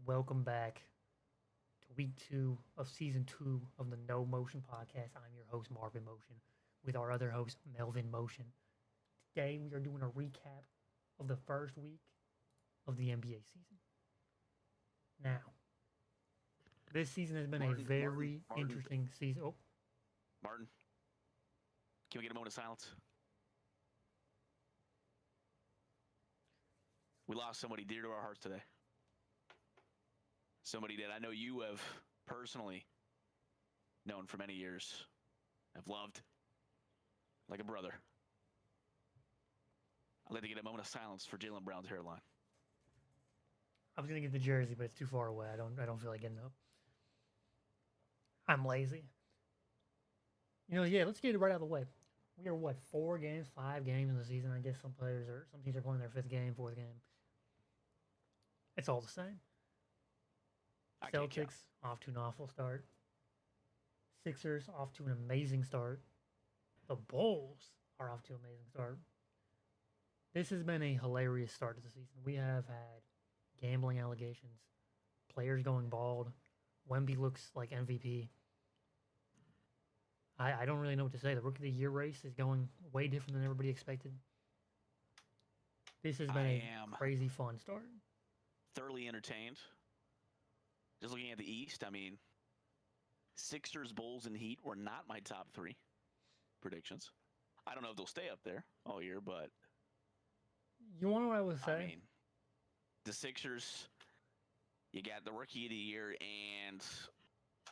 welcome back to week 2 of season 2 of the No Motion podcast. I'm your host, Marvin Motion, with our other host, Melvin Motion. Today, we are doing a recap of the first week of the NBA season. Now, this season has been a very interesting season. Oh, Martin, can we get a moment of silence? We lost somebody dear to our hearts today. Somebody that I know you have personally known for many years, have loved like a brother. I'd like to get a moment of silence for Jaylen Brown's hairline. I was gonna get the jersey, but it's too far away. I don't feel like getting up. I'm lazy. Let's get it right out of the way. We are what, 5 games in the season. I guess some teams are playing their 5th game, 4th game. It's all the same. Celtics off to an awful start. Sixers off to an amazing start. The Bulls are off to an amazing start. This has been a hilarious start to the season. We have had gambling allegations, players going bald. Wemby looks like MVP. I don't really know what to say. The Rookie of the Year race is going way different than everybody expected. This has been a crazy fun start. Thoroughly entertained. Just looking at the East, I mean, Sixers, Bulls, and Heat were not my top 3 predictions. I don't know if they'll stay up there all year, but... You want to know what I would say? I mean, the Sixers, you got the Rookie of the Year and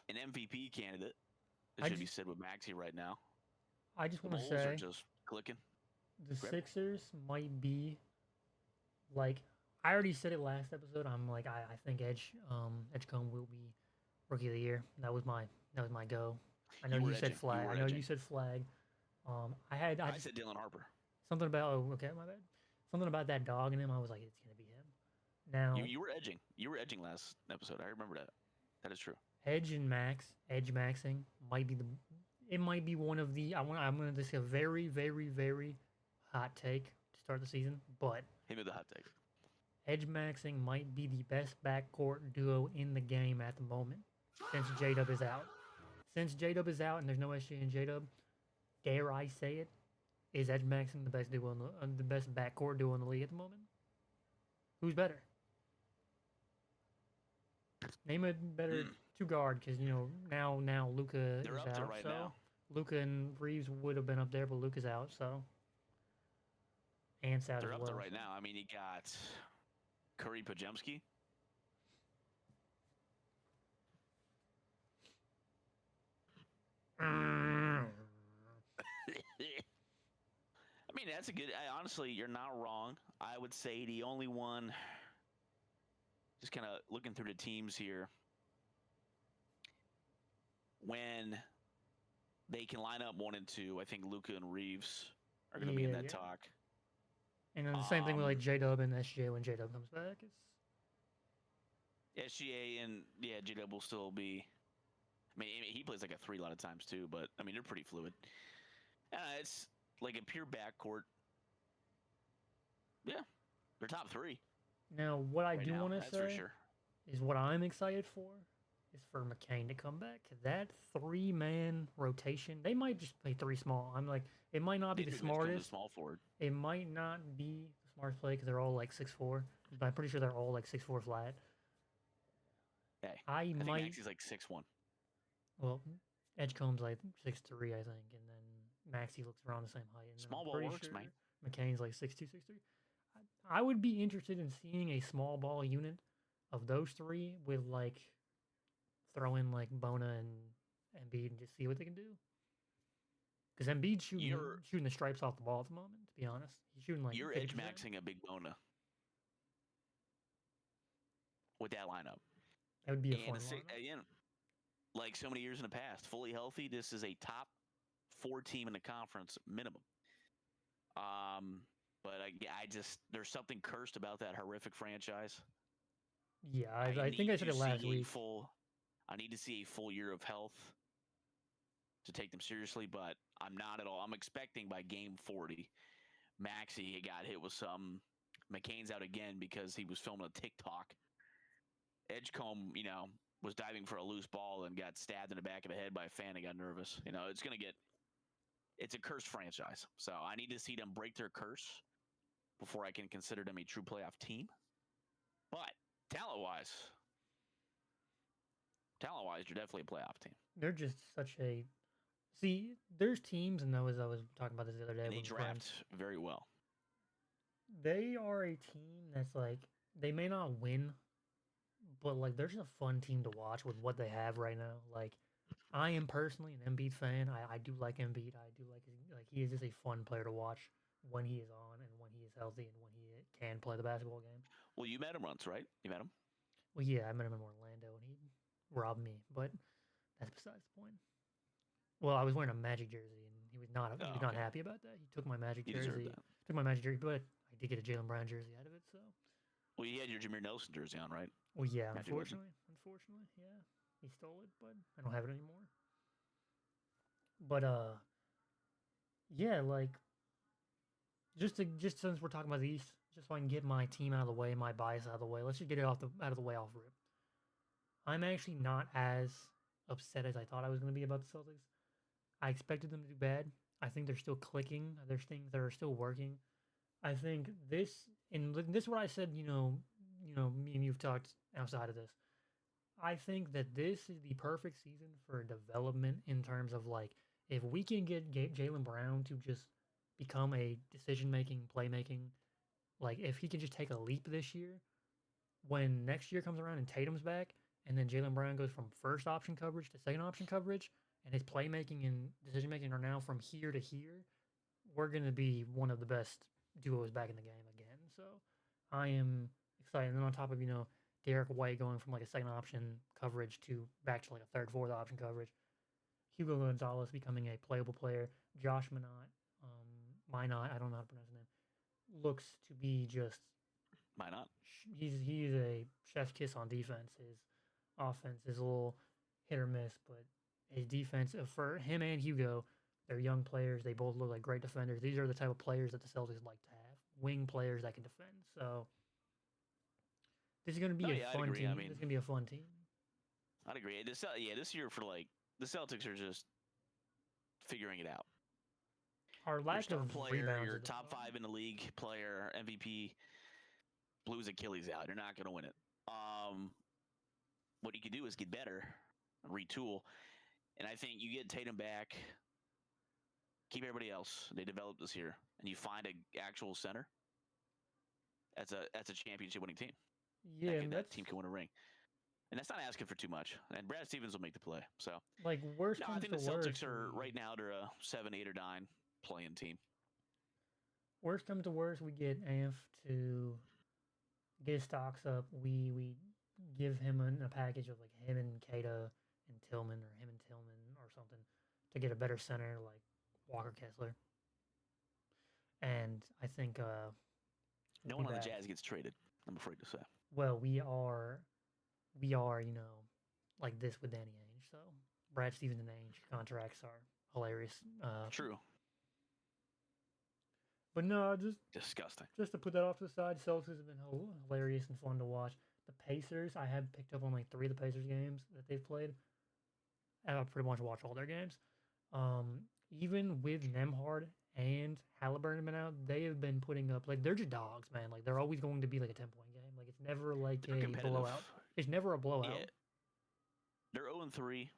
an MVP candidate. It should be said with Maxey right now. I just want to say... The Bulls are just clicking. The Sixers might be, like... I already said it last episode. I'm like, I think Edgecombe will be Rookie of the Year. That was my go. I know you said flag. You said flag. I said Dylan Harper. Something about okay, my bad. Something about that dog in him. I was like, it's gonna be him. Now you were edging. You were edging last episode. I remember that. That is true. Edge maxing might be it might be one of the I'm gonna just say a very, very, very hot take to start the season, but hit me with the hot take. Edge maxing might be the best backcourt duo in the game at the moment since J-Dub is out. Since J-Dub is out and there's no SJ and J-Dub, dare I say it, is Edge maxing the best duo the best backcourt duo in the league at the moment? Who's better? Name a better 2-guard because now Luka is out. Right so now. Luka and Reeves would have been up there, but Luka's out. So Ant's out as well. They're up there right now. I mean, you got Curry Pajemski. I mean, that's a good... honestly, you're not wrong. I would say the only one... Just kind of looking through the teams here. When they can line up 1 and 2, I think Luka and Reeves are going to be in that talk. And then the same thing with like J-Dub and SGA when J-Dub comes back. SGA and J-Dub will still be... I mean, he plays like a 3 a lot of times too, but I mean, they're pretty fluid. It's like a pure backcourt. Yeah, they're top 3. Now, what I do want to say is what I'm excited for is for McCain to come back. That 3-man rotation, they might just play 3 small. I'm like, it might not be the smartest. Small forward. It might not be the smartest play because they're all like 6'4", but I'm pretty sure they're all like 6'4" flat. Hey, I think Maxey's like 6'1". Well, Edgecombe's like 6'3", I think, and then Maxey looks around the same height. And small ball works, man. McCain's like 6'2", 6'3". I would be interested in seeing a small ball unit of those 3 with like throw in like Bona and Embiid and just see what they can do. Because Embiid's shooting the stripes off the ball at the moment. To be honest, he's shooting like you're edge maxing a big Bona with that lineup. That would be a fun lineup. Again, like so many years in the past, fully healthy, this is a top 4 team in the conference minimum. But I just there's something cursed about that horrific franchise. Yeah, I think I said it last week. I need to see a full year of health to take them seriously, but I'm not at all. I'm expecting by game 40, Maxey got hit with some. McCain's out again because he was filming a TikTok Edgecombe, was diving for a loose ball and got stabbed in the back of the head by a fan and got nervous. It's a cursed franchise. So I need to see them break their curse before I can consider them a true playoff team. But talent-wise, you're definitely a playoff team. They're just such a see. There's teams, and I was talking about this the other day. And they with draft friends. very well. They are a team that's like they may not win, but like they're just a fun team to watch with what they have right now. Like I am personally an Embiid fan. I do like Embiid. I do like he is just a fun player to watch when he is on and when he is healthy and when he can play the basketball game. Well, you met him once, right? You met him? Well, yeah, I met him in Orlando and he robbed me, but that's besides the point. Well, I was wearing a Magic jersey and he was not not okay. happy about that. He took my Magic You jersey. deserve that. Took my Magic jersey, but I did get a Jalen Brown jersey out of it, so. Well, you had your Jameer Nelson jersey on, right? Well, yeah, Magic unfortunately, yeah, he stole it, but I don't have it anymore. But yeah, like just since we're talking about the East, just so I can get my team out of the way, my bias out of the way. Let's just get it out of the way off rip. I'm actually not as upset as I thought I was going to be about the Celtics. I expected them to do bad. I think they're still clicking. There's things that are still working. I think this is what I said. Me and you've talked outside of this. I think that this is the perfect season for development in terms of like if we can get Jalen Brown to just become a decision-making, playmaking, like if he can just take a leap this year, when next year comes around and Tatum's back, and then Jalen Brown goes from first option coverage to second option coverage, and his playmaking and decision-making are now from here to here, we're going to be one of the best duos back in the game again. So I am excited. And then on top of, Derek White going from like a second option coverage to back to like a third, fourth option coverage. Hugo Gonzalez becoming a playable player. Josh Minot, I don't know how to pronounce his name, looks to be just. Minot. He's a chef's kiss on defense. His offense is a little hit or miss, but his defense for him and Hugo, they're young players. They both look like great defenders. These are the type of players that the Celtics like to have. Wing players that can defend. So this is going to be a fun team. This is going to be a fun team. I'd agree. This year for the Celtics are just figuring it out. Our lack of player, your top 5 in the league player, MVP, blew his Achilles out. You're not going to win it. What you can do is get better, retool, and I think you get Tatum back, keep everybody else. They develop this year, and you find an actual center. That's a championship winning team. Yeah, that team can win a ring. And that's not asking for too much. And Brad Stevens will make the play. So, like, worst comes to worst. I think the Celtics are right now. They're a 7, 8, or 9 playing team. Worst comes to worst, we get Amf to get his stocks up. We give him a package of like him and Keita and Tillman, or him and Tillman or something, to get a better center like Walker Kessler. And I think no one on the Jazz gets traded, I'm afraid to say. Well, we are, like this with Danny Ainge. So Brad Stevens and Ainge contracts are hilarious. True. But no, just disgusting. Just to put that off to the side, Celtics have been hilarious and fun to watch. The Pacers, I have picked up on like 3 of the Pacers games that they've played. And I pretty much watch all their games. Even with Nembhard and Halliburton been out, they have been putting up, like, they're just dogs, man. Like, they're always going to be like a 10-point game. Like, it's never like a blowout. It's never a blowout. Yeah. They're 0-3,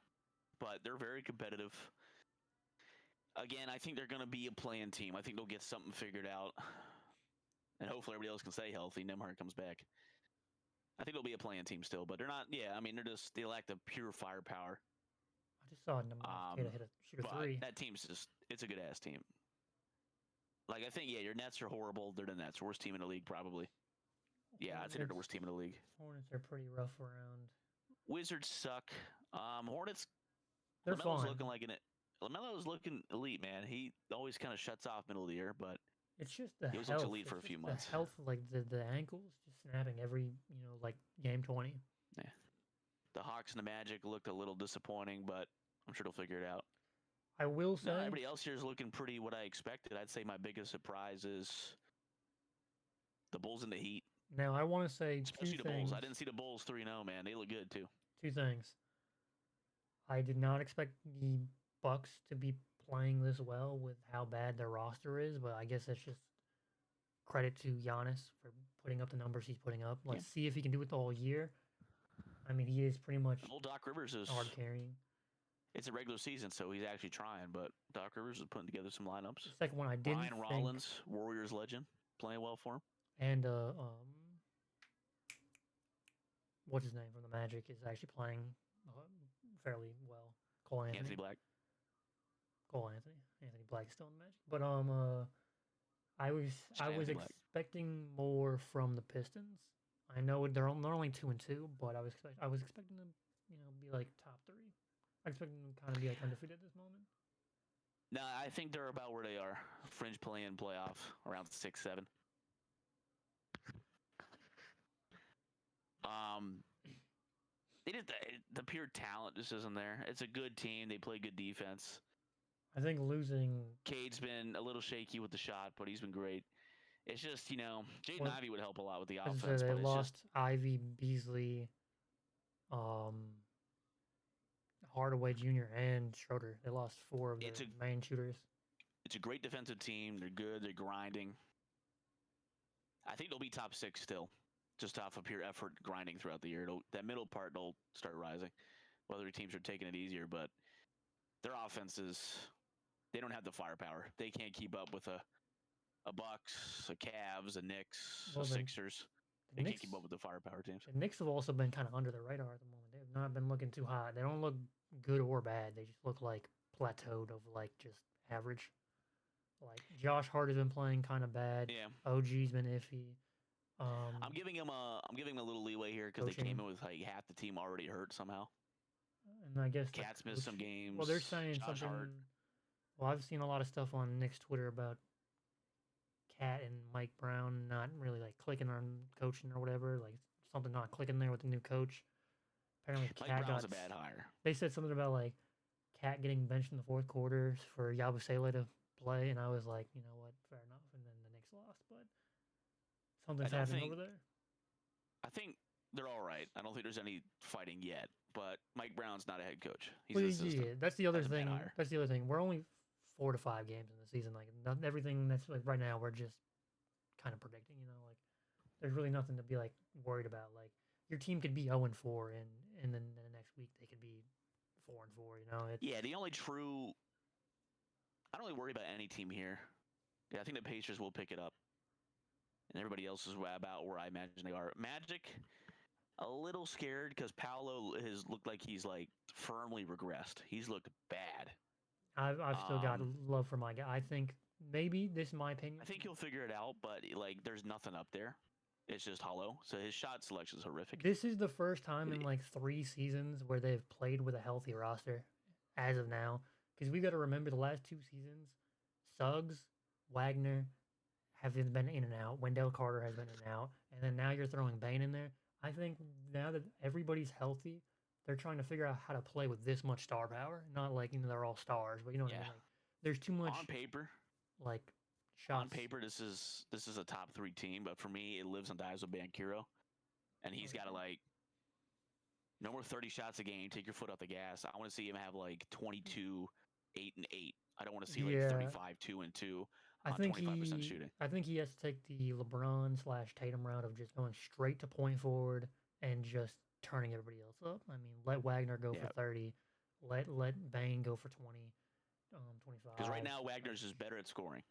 but they're very competitive. Again, I think they're going to be a playing team. I think they'll get something figured out. And hopefully everybody else can stay healthy. Nembhard comes back. I think they'll be a playing team still, but they're not. Yeah, I mean, they lack the pure firepower. I just saw Nembhard shoot a 3. That team's it's a good ass team. Like, I think, your Nets are horrible. They're the Nets, worst team in the league, probably. Yeah, I'd say they're the worst team in the league. Hornets are pretty rough around. Wizards suck. Hornets. They're fine. LaMelo's looking elite, man. He always kind of shuts off middle of the year, but it's just the he always looks elite for a few months. The health, like the ankles, just snapping every like game 20. Yeah. The Hawks and the Magic looked a little disappointing, but I'm sure they'll figure it out. I will say everybody else here is looking pretty what I expected. I'd say my biggest surprise is the Bulls and the Heat. Now I want to say Especially the Bulls. I didn't see the Bulls 3-0, man. They look good too. Two things. I did not expect the Bucks to be playing this well with how bad their roster is, but I guess that's just credit to Giannis for putting up the numbers he's putting up. Let's see if he can do it the whole year. I mean, he is pretty much Old Doc Rivers is hard carrying. It's a regular season, so he's actually trying. But Doc Rivers is putting together some lineups. The second one I didn't Ryan Rollins, Warriors legend, playing well for him. And what's his name from the Magic is actually playing fairly well. Cole Anthony. Anthony Black. Cole Anthony. Anthony Black is still in the Magic. But I was expecting more from the Pistons. I know they're only 2-2, but I was expecting them, be like top 3. I expect them to kind of be like undefeated at this moment. No, I think they're about where they are. Fringe play-in playoff, around 6-7. It is the pure talent just isn't there. It's a good team. They play good defense. I think losing Cade's been a little shaky with the shot, but he's been great. It's just, Jaden Ivey would help a lot with the offense. They but lost Ivy, Beasley, Hardaway Jr. and Schroeder. They lost 4 of their main shooters. It's a great defensive team. They're good. They're grinding. I think they'll be top 6 still, just off of pure effort grinding throughout the year. That middle part, they'll start rising. Whether teams are taking it easier, but their offenses, they don't have the firepower. They can't keep up with a Bucks, a Cavs, a Knicks, a Sixers. They can't keep up with the firepower teams. The Knicks have also been kind of under the radar at the moment. They have not been looking too hot. They don't look good or bad. They just look like plateaued of like just average. Like Josh Hart has been playing kind of bad. Yeah. OG's been iffy. I'm giving him a little leeway here because they came in with like half the team already hurt somehow. And I guess Cats missed some games. Well, they're saying Josh something. Hart. Well, I've seen a lot of stuff on Knicks Twitter about Cat and Mike Brown not really like clicking on coaching or whatever. Like something not clicking there with the new coach. Apparently, Mike Brown's a bad hire. They said something about like Cat getting benched in the 4th quarter for Yabusele to play, and I was like, you know what, fair enough. And then the Knicks lost, but something's happening over there. I think they're all right. I don't think there's any fighting yet. But Mike Brown's not a head coach. He's that's the other thing. That's the other thing. We're only 4 to 5 games in the season. Like everything that's like right now, we're just kind of predicting. Like there's really nothing to be like worried about. Like your team could be 0-4, and then the next week they could be 4-4. Yeah, the only true. I don't really worry about any team here. Yeah, I think the Pacers will pick it up, and everybody else is about where I imagine they are. Magic. A little scared because Paolo has looked like he's like firmly regressed. He's looked bad. I've still got love for my guy. I think maybe this is my opinion. I think he'll figure it out, but like there's nothing up there. It's just hollow. So his shot selection is horrific. This is the first time in like 3 seasons where they've played with a healthy roster as of now. Because we got to remember the last 2 seasons, Suggs, Wagner have been in and out. Wendell Carter has been in and out. And then now you're throwing Bane in there. I think now that everybody's healthy, they're trying to figure out how to play with this much star power. Not like they're all stars, but you know what I mean. Like, there's too much on paper. Like shots. On paper, this is a top 3 team, but for me, it lives and dies with Banchero, and he's got to like no more 30 shots a game. Take your foot off the gas. I want to see him have like 22, 8 and 8. I don't want to see like 35, 2 and 2. I think 25% shooting. I think he has to take the LeBron/Tatum route of just going straight to point forward and just turning everybody else up. I mean, let Wagner go for 30. Let Bane go for 20, 25. Because right now Wagner's just better at scoring.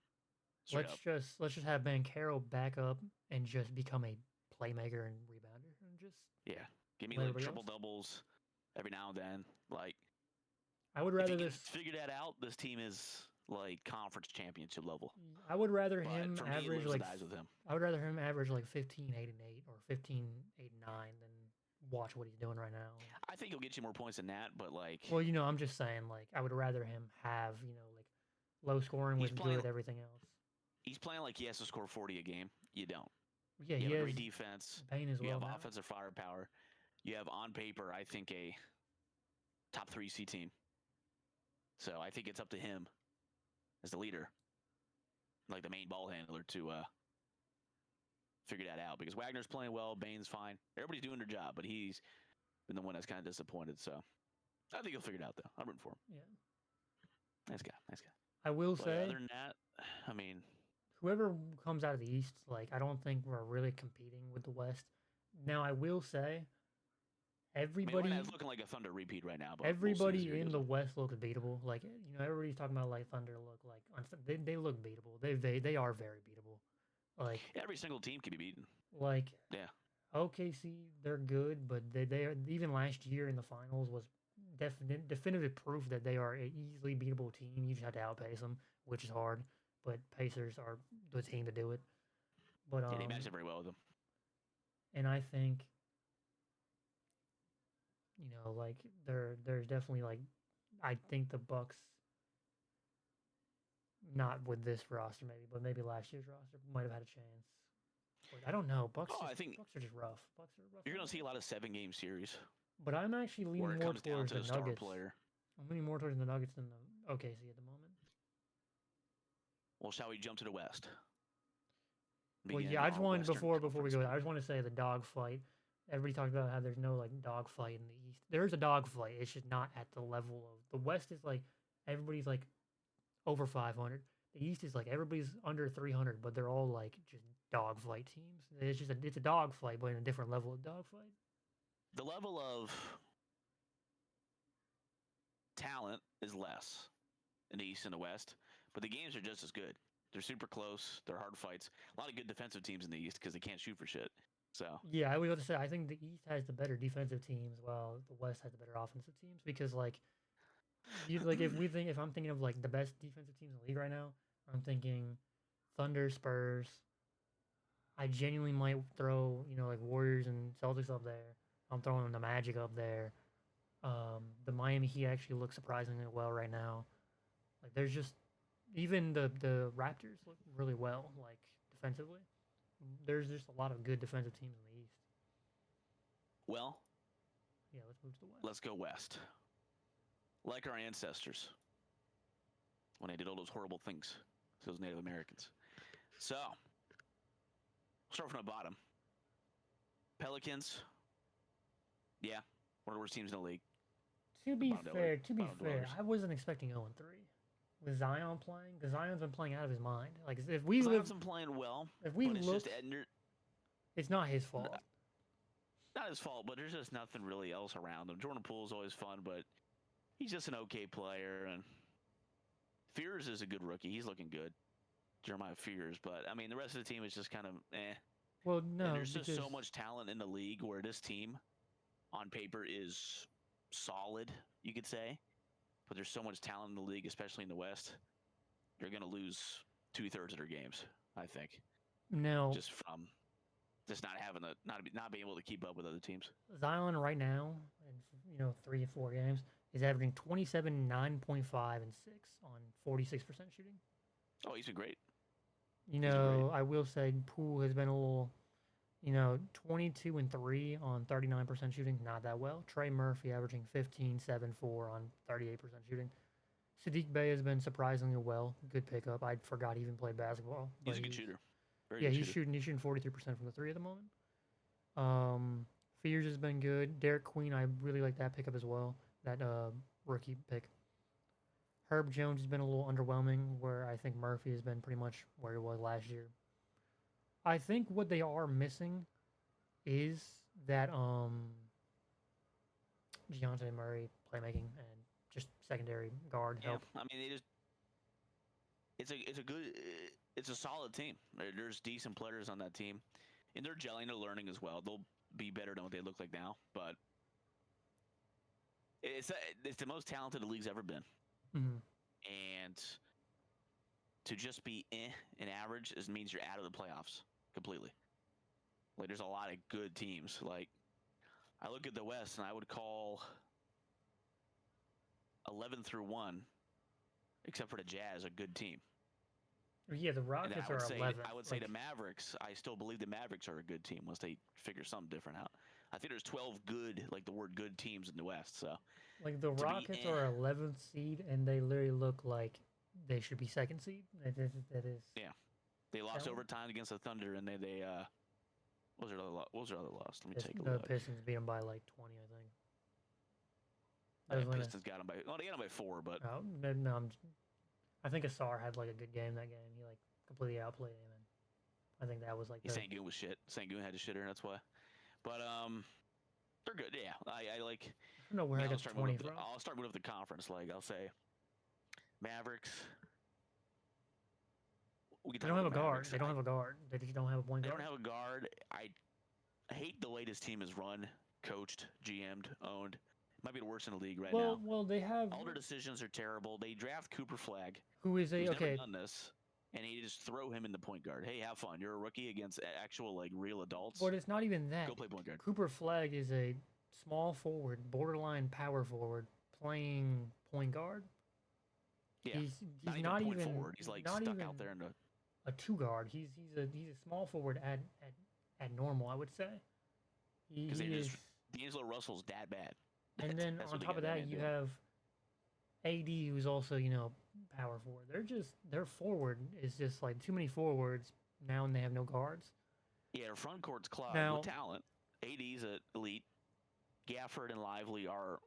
Let's just have Banchero back up and just become a playmaker and rebounder and just give me like triple doubles every now and then. Like I would rather figure that out. This team is like conference championship level. I would rather him for average me, like with him. I would rather him average like 15, 8 and 8 or 15, 8 and 9 than watch what he's doing right now. I think he'll get you more points than that, but like well, I'm just saying like I would rather him have, like low scoring with good everything else. He's playing like he has to score 40 a game. You don't. Yeah, you he have has great defense. Bane as well. You have now. offensive firepower. You have on paper, I think, a top 3 C team. So I think it's up to him as the leader, like the main ball handler, to figure that out because Wagner's playing well, Bane's fine, everybody's doing their job, but he's been the one that's kind of disappointed. So I think he'll figure it out though. I'm rooting for him. Yeah. Nice guy, nice guy. I will But say, other than that, I mean, whoever comes out of the East, like I don't think we're really competing with the West. Now I will say, everybody, Atlanta's looking like a Thunder repeat right now. But everybody we'll see in the West looks beatable. Like everybody's talking about like Thunder look like they look beatable. They are very beatable. Like every single team can be beaten. Like Yeah. OKC, they're good, but they are, even last year in the finals was definitive proof that they are an easily beatable team. You just have to outpace them, which is hard. But Pacers are the team to do it. But Yeah, they match up very well with them. And I think, like there's definitely like, I think the Bucks, not with this roster maybe, but maybe last year's roster might have had a chance. But I don't know. Bucks are just rough. Bucks are rough. You're gonna see a lot of 7-game series. But I'm actually leaning more towards the Nuggets. Player. I'm leaning more towards the Nuggets than the OKC at the moment. Well, shall we jump to the West? Well, yeah, I just wanted before we go. I just want to say the dog fight. Everybody talks about how there's no like dog fight in the East. There's a dog fight. It's just not at the level of the West. Is like everybody's like over 500. The East is like everybody's under 300, but they're all like just dog fight teams. It's just it's a dog fight, but in a different level of dog fight. The level of talent is less in the East and the West, but the games are just as good. They're super close. They're hard fights. A lot of good defensive teams in the East because they can't shoot for shit. So yeah, I was about to say I think the East has the better defensive teams, while the West has the better offensive teams. Because like, if I'm thinking of like the best defensive teams in the league right now, I'm thinking Thunder, Spurs. I genuinely might throw like Warriors and Celtics up there. I'm throwing the Magic up there. The Miami Heat actually look surprisingly well right now. Like there's just even the Raptors look really well, like defensively. There's just a lot of good defensive teams in the East. Well, yeah, let's move to the West. Let's go West. Like our ancestors when they did all those horrible things to those Native Americans. So, we'll start from the bottom. Pelicans, yeah, one of the worst teams in the league. To be fair, I wasn't expecting 0-3 with Zion playing, because Zion's been playing out of his mind. Like if we Zion's been playing well. If we look, it's not his fault. Not his fault, but there's just nothing really else around him. Jordan Poole's always fun, but he's just an okay player. And Fears is a good rookie. He's looking good. Jeremiah Fears, but I mean the rest of the team is just kind of eh. Well, no, and there's just so much talent in the league where this team, on paper, is solid, you could say. But there's so much talent in the league, especially in the West. They're going to lose 2/3 of their games, I think. No, just from not having not being able to keep up with other teams. Zion right now, in 3 or 4 games, is averaging 27, 9.5, and 6 on 46% shooting. Oh, he's been great. I will say Poole has been a little, 22 and 3 on 39% shooting, not that well. Trey Murphy averaging 15, 7, 4 on 38% shooting. Sadiq Bey has been surprisingly well. Good pickup. I forgot he even played basketball. He's a good shooter. He's shooting 43% from the 3 at the moment. Fears has been good. Derek Queen, I really like that pickup as well. That rookie pick. Herb Jones has been a little underwhelming, where I think Murphy has been pretty much where he was last year. I think what they are missing is that Dejounte Murray playmaking and just secondary guard help. I mean, it's a solid team. There's decent players on that team, and they're gelling, they're learning as well. They'll be better than what they look like now, but it's the most talented the league's ever been. Mm-hmm. And to just be an average means you're out of the playoffs completely. Like there's a lot of good teams. Like I look at the West and I would call 11 through 1, except for the Jazz, a good team. Yeah, the Rockets are 11. I would say the Mavericks. I still believe the Mavericks are a good team once they figure something different out. I think there's 12 good, like the word good teams in the West. So like the Rockets are 11th seed, and they literally look like they should be 2nd seed. That is. Yeah, they lost overtime against the Thunder, and they What was their other loss? Let me take a The look. Pistons beat them by like 20, I think. Pistons got them by. Well, they got them by 4, but Oh, no, I think Asar had like a good game that game. He like completely outplayed him, and I think that was like the. Sangoon was shit. Sangoon had a shitter, that's why. But they're good. Yeah, I like. I don't know where I got the 20 from. I'll start moving up the conference. Like I'll say, Mavericks. They don't have a guard. They don't have a guard. They just don't have a point They guard. don't have a guard. I hate the way this team is run, coached, GM'd, owned. Might be the worst in the league right now. Well, they have. All their decisions are terrible. They draft Cooper Flagg, Who is who's okay? never done this, and he just throw him in the point guard. Hey, have fun. You're a rookie against actual like real adults. But it's not even that. Go play point guard. Cooper Flagg is a small forward, borderline power forward, playing point guard. Yeah, He's not even point forward. He's like not stuck even out there in the. A 2 guard. He's a small forward at normal, I would say. Because D'Angelo Russell's that bad. And then on top of that, you have AD, who's also power forward. Their forward is just like too many forwards now, and they have no guards. Yeah, their front court's clogged Now, with talent. AD's an elite. Gafford and Lively are.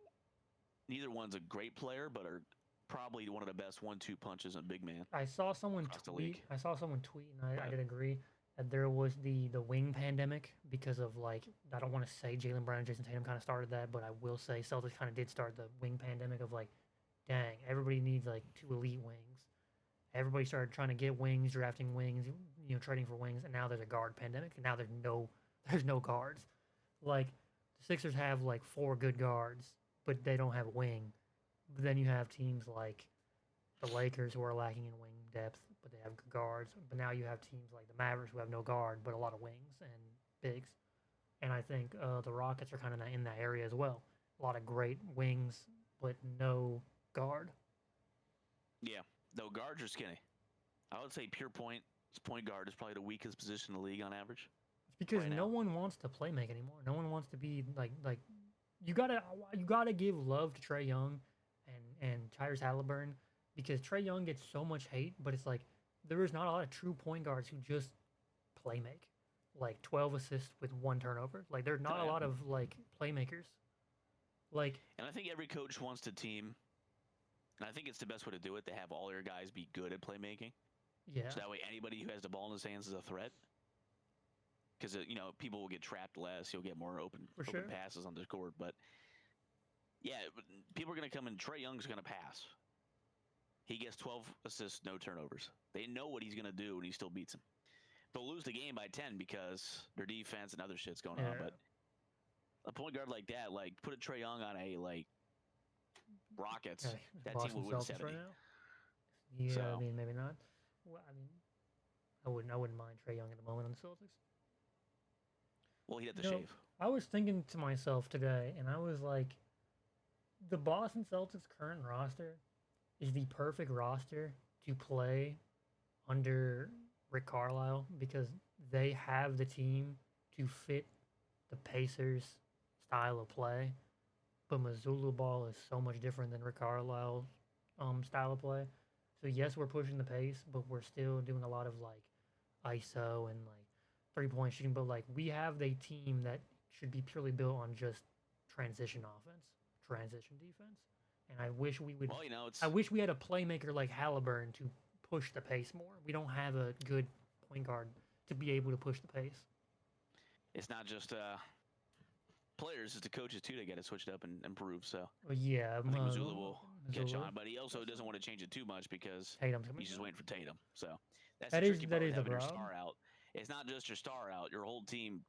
Neither one's a great player, but are probably one of the best 1-2 punches in big man. I saw someone tweet. And I did agree that there was the wing pandemic because of like, I don't want to say Jaylen Brown and Jason Tatum kind of started that, but I will say Celtics kind of did start the wing pandemic of like, dang, everybody needs like 2 elite wings. Everybody started trying to get wings, drafting wings, trading for wings, and now there's a guard pandemic, and now there's no guards. Like the Sixers have like 4 good guards, but they don't have a wing. But then you have teams like the Lakers who are lacking in wing depth, but they have good guards. But now you have teams like the Mavericks who have no guard, but a lot of wings and bigs. And I think the Rockets are kind of in that area as well. A lot of great wings, but no guard. Yeah, no, guards are skinny. I would say pure point guard is probably the weakest position in the league on average. It's because no one wants to play make anymore. No one wants to be like you gotta give love to Trae Young and Tyrese Halliburton, because Trae Young gets so much hate, but it's like there is not a lot of true point guards who just play make. Like 12 assists with 1 turnover. Like there's not a lot of like playmakers. Like, and I think every coach wants to team, and I think it's the best way to do it, to have all your guys be good at playmaking. Yeah. So that way anybody who has the ball in his hands is a threat. Because people will get trapped less. You'll get more open passes on the court. But yeah, people are going to come in. Trae Young's going to pass. He gets 12 assists, no turnovers. They know what he's going to do, and he still beats him. They'll lose the game by 10 because their defense and other shit's going on. But a point guard like that, like put a Trae Young on a Rockets, that Boston team will win Celtics 70. right now? Yeah, so, I mean maybe not. Well, I mean, I wouldn't mind Trae Young at the moment on the Celtics. Well, he'd have to shave. I was thinking to myself today, and I was like, the Boston Celtics current roster is the perfect roster to play under Rick Carlisle, because they have the team to fit the Pacers' style of play. But Mazzulla ball is so much different than Rick Carlisle's style of play. So yes, we're pushing the pace, but we're still doing a lot of like ISO and like 3-point shooting. But like we have a team that should be purely built on just transition offense, transition defense. And I wish we would. Well, I wish we had a playmaker like Halliburton to push the pace more. We don't have a good point guard to be able to push the pace. It's not just players, it's the coaches too that got to switch it up and improve. So yeah, I think Mazzulla will catch on, but he also doesn't want to change it too much because he's just waiting for Tatum. So that's the tricky part of having your star out. It's not just your star out; your whole team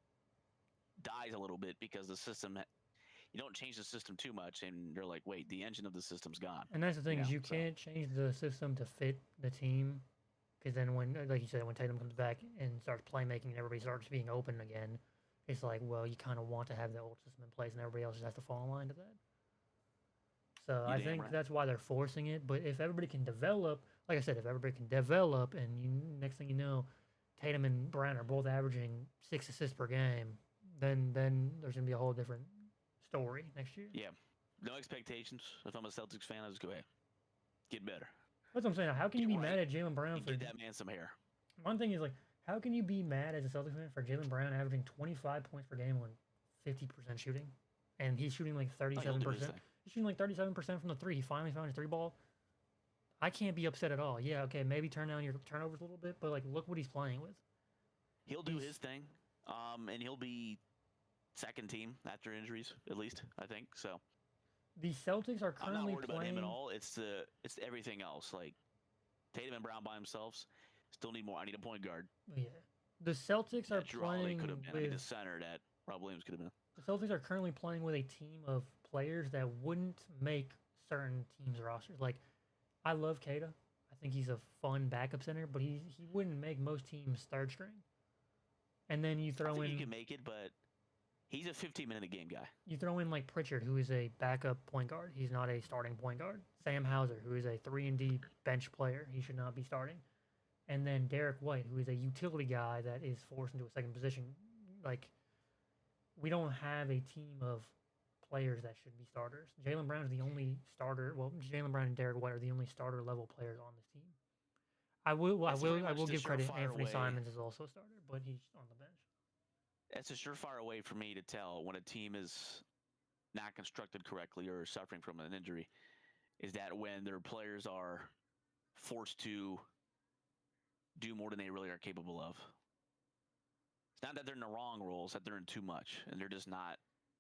dies a little bit because the system. You don't change the system too much, and you're like, wait, the engine of the system's gone. And that's the thing, is you can't change the system to fit the team, because then when, like you said, when Tatum comes back and starts playmaking and everybody starts being open again, it's like, well, you kind of want to have the old system in place, and everybody else just has to fall in line to that. So I think that's why they're forcing it. But if everybody can develop, like I said, if everybody can develop, and next thing you know, Tatum and Brown are both averaging 6 assists per game, then there's going to be a whole different story next year. Yeah. No expectations. If I'm a Celtics fan, I just go, hey, get better. That's what I'm saying. How can you be mad at Jaylen Brown for... Give that man some hair. One thing is, like, How can you be mad as a Celtics fan for Jalen Brown averaging 25 points per game on 50% shooting? And he's shooting like Oh, he'll do his 37%. thing. He's shooting like 37% from the three. He finally found his three ball. I can't be upset at all. Yeah, okay, maybe turn down your turnovers a little bit, but like look what he's playing with. He'll do He's his thing. And he'll be second team after injuries, at least, I think. So the Celtics are I'm not currently worried about him playing. at all. It's everything else. Like Tatum and Brown by themselves. Still need more. I need a point guard. Yeah. The Celtics are That Drew Holiday could playing have been. I with need a center that Rob Williams could have been. the Celtics are currently playing with a team of players that wouldn't make certain teams' rosters. Like, I love Kata. I think he's a fun backup center, but he wouldn't make most teams third string. And then you I throw think in he can make it, but he's a 15-minute a game guy. like Pritchard, who is a backup point guard. He's not a starting point guard. Sam Hauser, who is a 3-and-D bench player. He should not be starting. And then Derek White, who is a utility guy that is forced into a second position. Like, we don't have a team of players that should be starters. Jalen Brown is the only starter. Well, Jalen Brown and Derek White are the only starter level players on this team. I That's very will much the give credit. surefire Anthony way. Simons is also a starter, but he's on the bench. That's a surefire way for me to tell when a team is not constructed correctly or suffering from an injury. Is that when their players are forced to do more than they really are capable of? It's not that they're in the wrong roles, that they're in too much and they're just not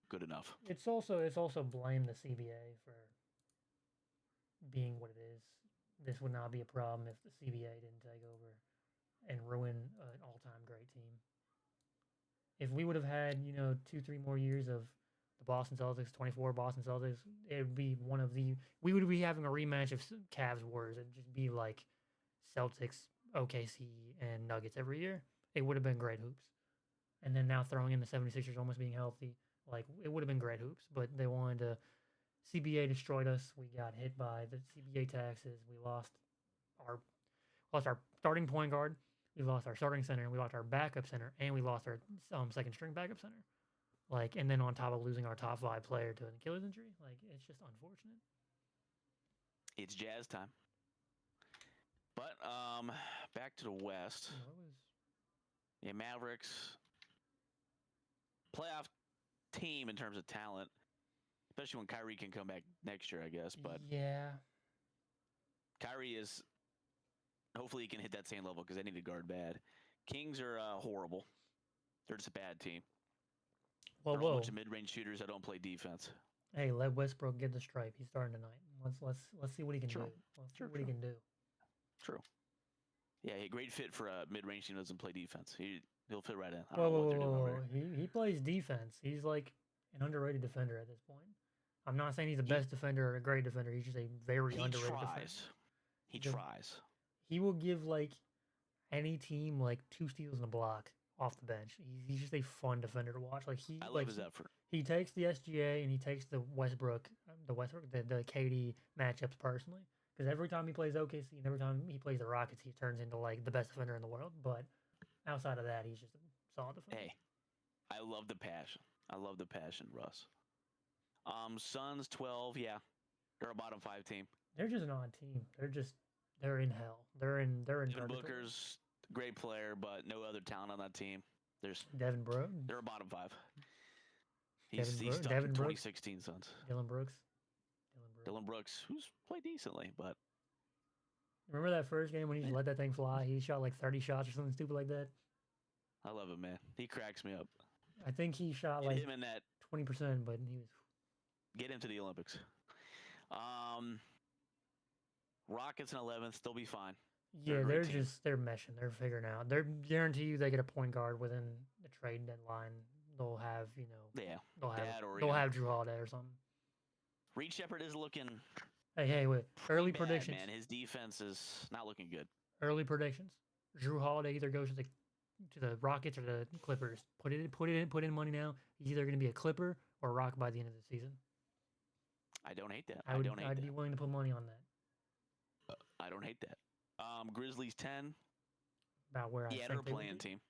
good enough. It's also blame the CBA for being what it is. This would not be a problem if the CBA didn't take over and ruin an all-time great team. If we would have had 2-3 more years of the Boston Celtics, 24 Boston Celtics, it would be we would be having a rematch of Cavs Warriors. It'd just be like Celtics, OKC, and Nuggets every year. It would have been great hoops. And then now throwing in the 76ers almost being healthy, like it would have been great hoops, but they wanted to. CBA destroyed us. We got hit by the CBA taxes. We our lost our starting point guard. We lost our starting center. We lost our backup center, and we lost our second string backup center. Like, and then on top of losing our top 5 player to an Achilles injury, like it's just unfortunate. It's Jazz time. But back to the West. Yeah, Mavericks playoff team in terms of talent, especially when Kyrie can come back next year, I guess. But yeah, Kyrie is. Hopefully, he can hit that same level because they need to guard bad. Kings are horrible. They're just a bad team. Well, They're a bunch of mid-range shooters that don't play defense. Hey, let Westbrook get the stripe. He's starting tonight. Let's see what he can do. Let's see what he can do. True. Yeah, a great fit for a mid-range team that doesn't play defense. He'll fit right in. Whoa. He plays defense. He's like an underrated defender at this point. I'm not saying he's the best defender or a great defender. He's just a very underrated defender. He tries. He will give like any team like 2 steals and a block off the bench. He's just a fun defender to watch. I love his effort. He takes the SGA and he takes the KD matchups personally. Because every time he plays OKC and every time he plays the Rockets, he turns into like the best defender in the world. But outside of that, he's just a solid defender. Hey, I love the passion. Russ. Suns 12. Yeah, they're a bottom 5 team. They're just an odd team. They're in hell. They're in. Devin Booker's a great player, but no other talent on that team. There's Devin Brooks. They're a bottom 5. He's stuck in 2016 Suns. Dylan Brooks. Dylan Brooks, who's played decently, but remember that first game when he just let that thing fly? He shot like 30 shots or something stupid like that. I love him, man. He cracks me up. I think he shot like 20%, but he was. Get him to the Olympics. Rockets in 11th, still be fine. Yeah, they're meshing. They're figuring out. They're guarantee you they get a point guard within the trade deadline. They'll have they'll have Drew Holiday or something. Reed Shepard is looking. Hey, wait. Early predictions. Man, his defense is not looking good. Early predictions. Drew Holiday either goes to the Rockets or the Clippers. Put in money now. He's either going to be a Clipper or a Rock by the end of the season. I don't hate that. I'd be willing to put money on that. I don't hate that. Grizzlies 10. About where I think they're a playing team.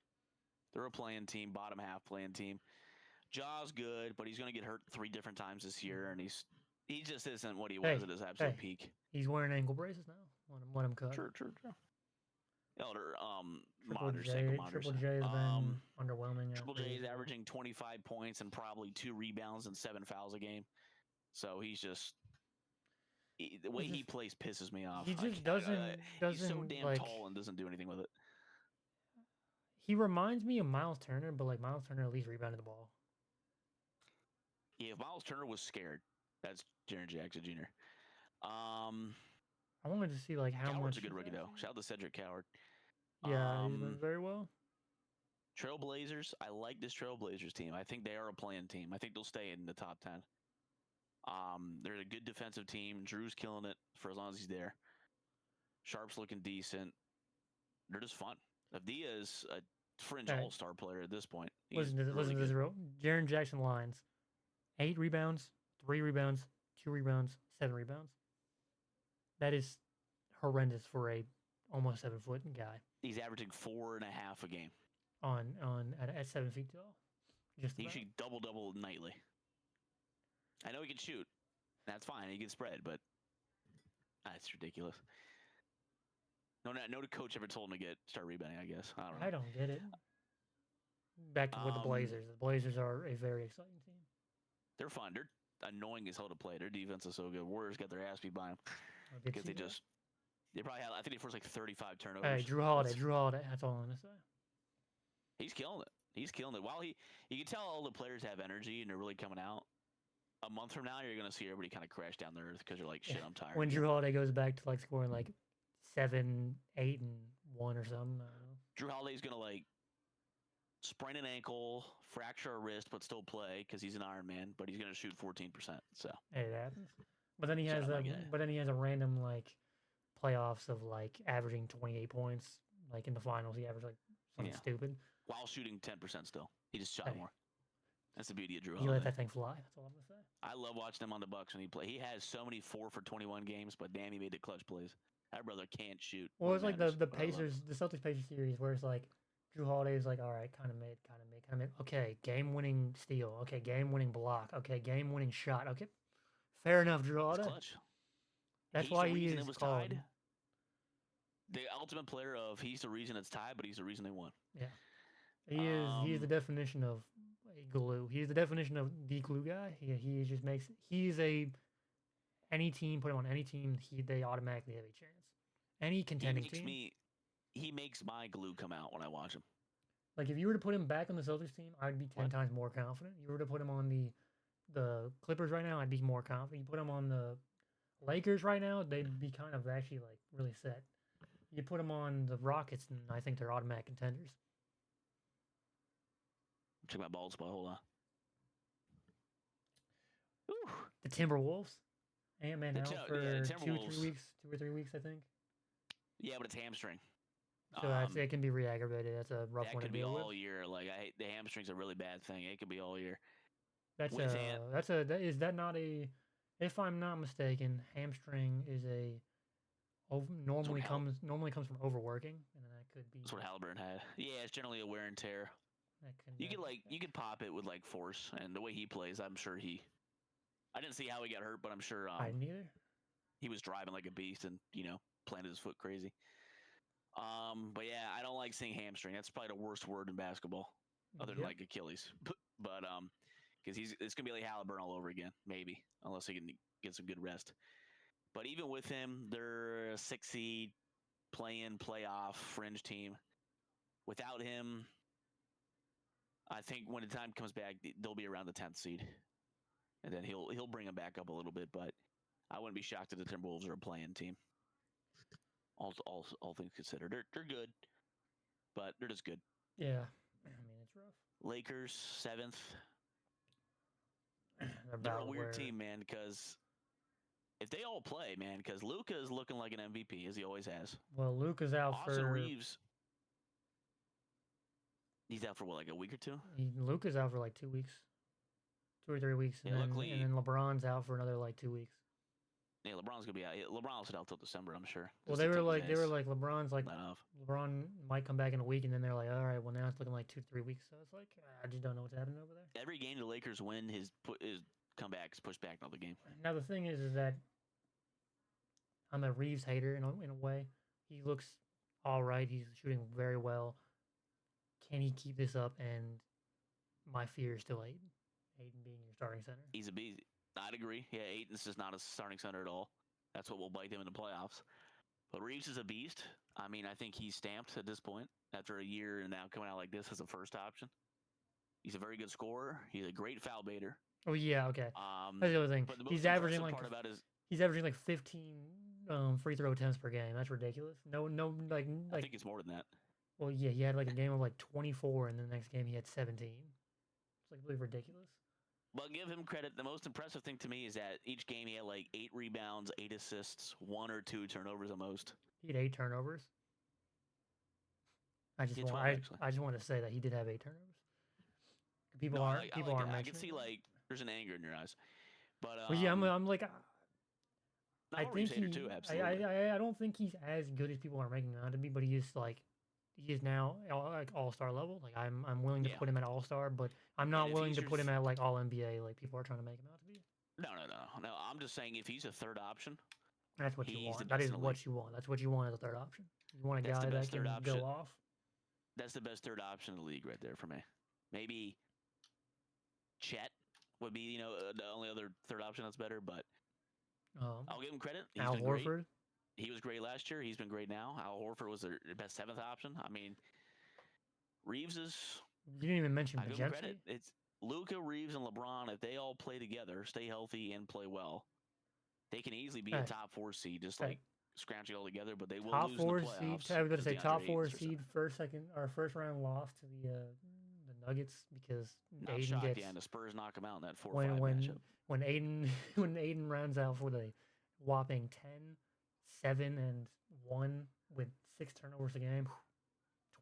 They're a playing team, bottom half playing team. Jaw's good, but he's going to get hurt 3 different times this year, and he just isn't what he was at his absolute peak. He's wearing ankle braces now. Let him cook. True. Elder, Triple monitors, J, single monitors. Triple J has been underwhelming. Triple J is averaging 25 points and probably 2 rebounds and 7 fouls a game. So he's just the way he plays pisses me off. He just He's so damn like, tall and doesn't do anything with it. he reminds me of Miles Turner, but like Miles Turner at least rebounded the ball. Yeah, if Miles Turner was scared, that's Jaren Jackson Jr. I wanted to see like how Coward's much. a good rookie though. Shout out to Cedric Coward. Yeah, he's been very well. Trailblazers, I like this Trailblazers team. I think they are a playing team. I think they'll stay in the top 10. They're a good defensive team. Drew's killing it for as long as he's there. Sharp's looking decent. They're just fun. Avdia is a fringe all-star player at this point. Listen to this real. Jaren Jackson lines: 8 rebounds, 3 rebounds, 2 rebounds, 7 rebounds. That is horrendous for a almost 7-foot guy. He's averaging 4.5 a game. At 7 feet tall. He should double nightly. I know he can shoot. That's fine. He can spread, but that's ridiculous. No coach ever told him to start rebounding, I guess. I don't get it. Back to with the Blazers. The Blazers are a very exciting team. They're fun. They're annoying as hell to play. Their defense is so good. Warriors got their ass beat by them because they probably had. I think they forced like 35 turnovers. Hey, Drew Holiday. That's all I'm gonna say. He's killing it. While you can tell all the players have energy and they're really coming out. A month from now, you're gonna see everybody kind of crash down the earth because they're like, shit, I'm tired. When Drew Holiday goes back to like scoring like 7, 8, and 1 or something. I don't know. Drew Holiday's gonna like sprain an ankle, fracture a wrist, but still play because he's an Iron Man. But he's gonna shoot 14%. So it happens. But then he has a random like playoffs of like averaging 28 points. Like in the finals, he averaged like something stupid while shooting 10% still. He just shot more. That's the beauty of Drew Holiday. You let that thing fly. That's all I'm gonna say. I love watching him on the Bucks when he play. He has so many 4 for 21 games, but damn, he made the clutch plays. That brother can't shoot. Well, it's like the Pacers, the Celtics Pacers series, where it's like Drew Holiday is like, all right, kind of mid. Okay, game-winning steal. Okay, game-winning block. Okay, game-winning shot. Okay, fair enough, Drew Holiday. Clutch. That's why he is called. Tied. The ultimate player of he's the reason it's tied, but he's the reason they won. Yeah, he is the definition of a glue. He's the definition of the glue guy. He just makes. He's any team, put him on any team, they automatically have a chance. Any contending team. He makes my glue come out when I watch him. Like if you were to put him back on the Celtics team, I'd be 10 times more confident. You were to put him on the Clippers right now, I'd be more confident. You put him on the Lakers right now, they'd be kind of actually like really set. You put him on the Rockets, and I think they're automatic contenders. Check my bald spot. Hold on. Ooh. The Timberwolves. Ant-Man out for 2 or 3 weeks, I think. Yeah, but it's hamstring. So it can be re-aggravated. That's a rough one to deal with. That could be all year. Like the hamstring's a really bad thing. It could be all year. Is that not a? If I'm not mistaken, hamstring is normally comes from overworking, and that could be. That's what Halliburton had. Yeah, it's generally a wear and tear. You could pop it with like force, and the way he plays, I'm sure I didn't see how he got hurt, but I'm sure. I didn't either. He was driving like a beast, and planted his foot crazy. But yeah, I don't like saying hamstring. That's probably the worst word in basketball, other than like Achilles. But because it's gonna be like Halliburton all over again, maybe, unless he can get some good rest. But even with him, they're a 6 seed, playoff fringe team. Without him, I think when the time comes back, they'll be around the 10th seed, and then he'll bring them back up a little bit. But I wouldn't be shocked if the Timberwolves are a playing team. All things considered, they're good, but they're just good. Yeah, I mean it's rough. Lakers 7th. They're a weird team, man. Because if they all play, man, because Luka is looking like an MVP as he always has. Well, Luka's out Austin Reeves. He's out for what, like a week or two? Luka's out for like 2 weeks, 2 or 3 weeks, and then LeBron's out for another like 2 weeks. Yeah, LeBron's gonna be out. LeBron will sit out till December, I'm sure. Well, they were like LeBron might come back in a week, and then they're like, all right, well now it's looking like 2 to 3 weeks. So it's like I just don't know what's happening over there. Every game the Lakers win, his comeback is pushed back another game. Now the thing is that I'm a Reeves hater in a way. He looks all right. He's shooting very well. Can he keep this up? And my fear is still Aiden. Aiden being your starting center. He's a beast. I'd agree. Yeah, Aiton's just not a starting center at all. That's what will bite him in the playoffs. But Reeves is a beast. I mean, I think he's stamped at this point after a year and now coming out like this as a first option. He's a very good scorer. He's a great foul baiter. Oh yeah, okay. That's the other thing. But the most He's averaging impressive like part about his, he's averaging like 15 free throw attempts per game. That's ridiculous. No, I think it's more than that. Well, yeah, he had like a game of like 24, and the next game he had 17. It's like really ridiculous. But give him credit. The most impressive thing to me is that each game he had like 8 rebounds, 8 assists, 1 or 2 turnovers at most. He had 8 turnovers. I just want to say that he did have 8 turnovers. People No, aren't I mentioning. can see it. like there's an anger in your eyes. But Well, yeah, I'm like I I'm a think Reeves hater he. too, absolutely. I don't think he's as good as people are making him out to be, but he is now like all-star level. Like I'm willing to Yeah. put him at all-star, but I'm not if willing he's to your put him at like all NBA like people are trying to make him out to be. No. I'm just saying if he's a third option, That's what you He's the want. That best is in the what league. you want. That's what you want as a third option. You want a That's guy the that best can third option. go off. that's the best third option in the league right there for me. Maybe Chet would be, the only other third option that's better, but I'll give him credit. He's Al been great. Horford. He was great last year. He's been great now. Al Horford was their best 7th option. I mean, Reeves is. You didn't even mention I give him Bajemski. credit. It's Luka, Reeves, and LeBron. If they all play together, stay healthy, and play well, they can easily be a Hey. top 4 seed, just Hey. like scrounging all together. But they will Top lose 4 in the seed. playoffs. I was going to say with top DeAndre 4 Ayton or seed, first round loss to the Nuggets because Not Aiden shocked, gets yeah, and the Spurs knock him out in that 4-5 when matchup. when Aiden when Aiden rounds out for the whopping 10, 7, and 1 with 6 turnovers a game,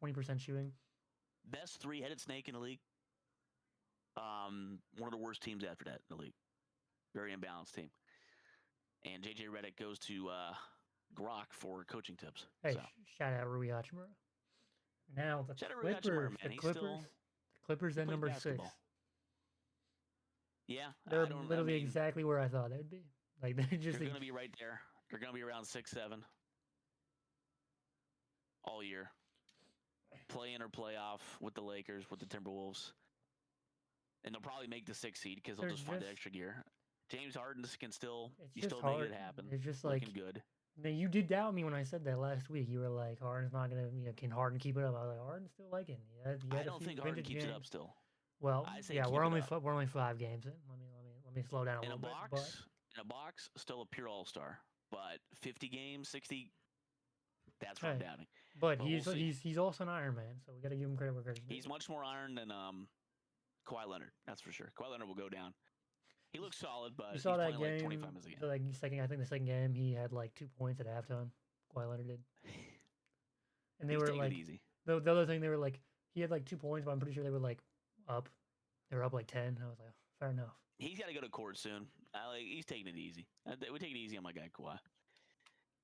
20% shooting. Best 3-headed snake in the league. One of the worst teams after that in the league. Very imbalanced team. And JJ Redick goes to Grok for coaching tips. Hey, So. shout out Rui Hachimura. Now the Shout out Rui Hachimura, man. He's still- the Clippers at plays number basketball. 6. Yeah, They're I don't. literally I mean, exactly where I thought they'd be. Like they're just They're going to be right there. They're going to be around 6-7 all year. Play in or playoff with the Lakers, with the Timberwolves. And they'll probably make the 6th seed because they'll They're just find the just- extra gear. James Harden can still, it's you just still hard. make it happen. It's just Looking like good. now, you did doubt me when I said that last week. You were like, Harden's not gonna, can Harden keep it up? I was like, Harden's still liking. I don't think Harden keeps it up still. Well, I say yeah, keep we're it only up. we're only 5 games in. Let me slow down a In a little box, bit. still a pure all-star. But 50 games, 60, that's what I'm Hey, doubting. But But he's we'll see. he's also an Iron Man, so we got to give him credit where credit's due. He's much more iron than Kawhi Leonard. That's for sure. Kawhi Leonard will go down. He looks solid, but You he's saw that playing game. like 25 minutes a game. I think the second game he had like 2 points at halftime. Kawhi Leonard did, and they He's were taking like it easy. the other thing they were like he had like 2 points, but I'm pretty sure they were like up. They were up like 10. I was like, oh, fair enough. He's got to go to court soon. He's taking it easy. We take it easy on my guy Kawhi.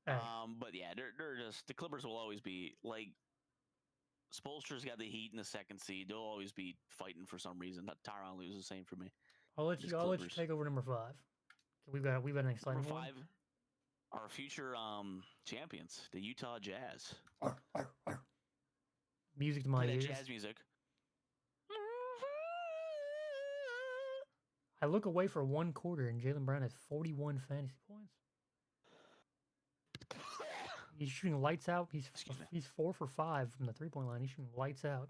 Hey, But yeah, they're just the Clippers will always be like Spoelstra's got the Heat in the 2nd seed. They'll always be fighting for some reason. Tyronn Lue's the same for me. I'll let just you Clippers. take over number 5. We've got an exciting Number one. 5, our future champions, the Utah Jazz. Music to my Play that ears. jazz music. I look away for 1 quarter, and Jaylen Brown has 41 fantasy points. He's shooting lights out. Excuse me. He's 4 for 5 from the 3-point line. He's shooting lights out.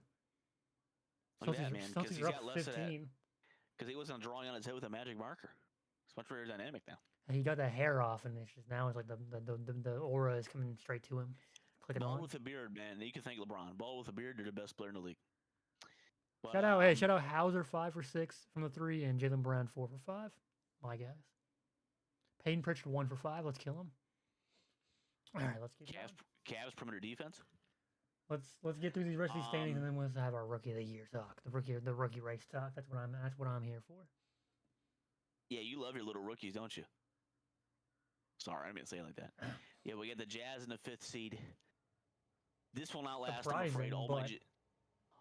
Look at that, man, 'cause Celtics he's are got up less of that. 15. Because he wasn't drawing on his head with a magic marker. It's much more dynamic now. And he got the hair off, and it's just now it's like the aura is coming straight to him. Clicking Ball on. with a beard, man. You can thank LeBron. Ball with a beard, they're the best player in the league. But, Shout out Hauser 5 for 6 from the 3, and Jaylen Brown 4 for 5. My guys. Peyton Pritchard 1 for 5. Let's kill him. All right, let's get Cavs perimeter defense. Let's get through these rest of these standings, and then we'll have our rookie of the year talk. The rookie race talk. That's what I'm here for. Yeah, you love your little rookies, don't you? Sorry, I didn't say it like that. Yeah, we got the Jazz in the 5th seed. This will not last, I'm afraid. Surprising,